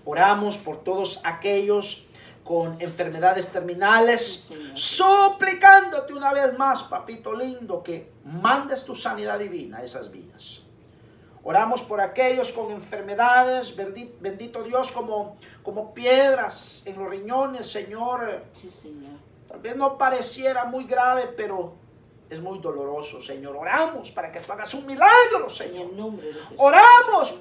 Oramos por todos aquellos con enfermedades terminales, Sí, Señor. suplicándote una vez más, papito lindo, que mandes tu sanidad divina a esas vidas. Oramos por aquellos con enfermedades, bendito Dios, como piedras en los riñones, Señor. Sí, Señor. Tal vez no pareciera muy grave, pero es muy doloroso, Señor. Oramos para que tú hagas un milagro, En Señor. el nombre de Jesús. Oramos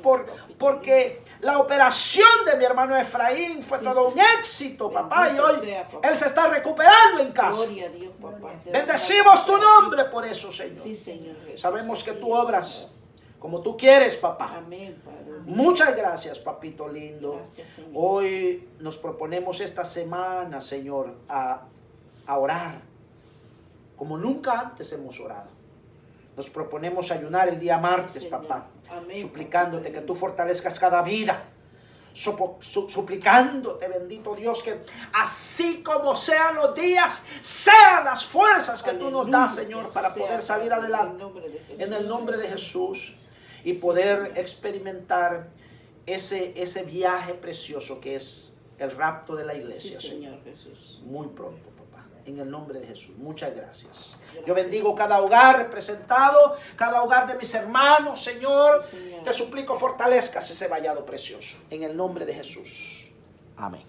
porque la operación de mi hermano Efraín fue Sí, todo sí. un éxito, papá, y Bendito hoy sea, papá. él se está recuperando en casa. Gloria a Dios, papá. Bendecimos tu nombre por eso, Señor. Sí, Señor Jesús. Sabemos que Así tú es, obras Señor. como tú quieres, papá. Amén, Padre. Muchas gracias, papito lindo. Gracias, Señor. Hoy nos proponemos esta semana, Señor, a orar como nunca antes hemos orado. Nos proponemos ayunar el día martes, Sí, Señor. papá, Amén, suplicándote papá. que tú fortalezcas cada vida. Suplicándote, bendito Dios, que así como sean los días, sean las fuerzas que tú nos Aleluya, das, Señor, que así para sea, poder salir Padre, adelante. En el nombre de Jesús. En el nombre de Jesús, y poder experimentar ese viaje precioso que es el rapto de la Sí, iglesia, Señor. Señor Jesús. Muy pronto, papá. En el nombre de Jesús. Muchas gracias. Yo Gracias. bendigo cada hogar representado, cada hogar de mis hermanos, Señor. Sí, Señor. Te suplico fortalezcas ese vallado precioso. En el nombre de Jesús. Amén.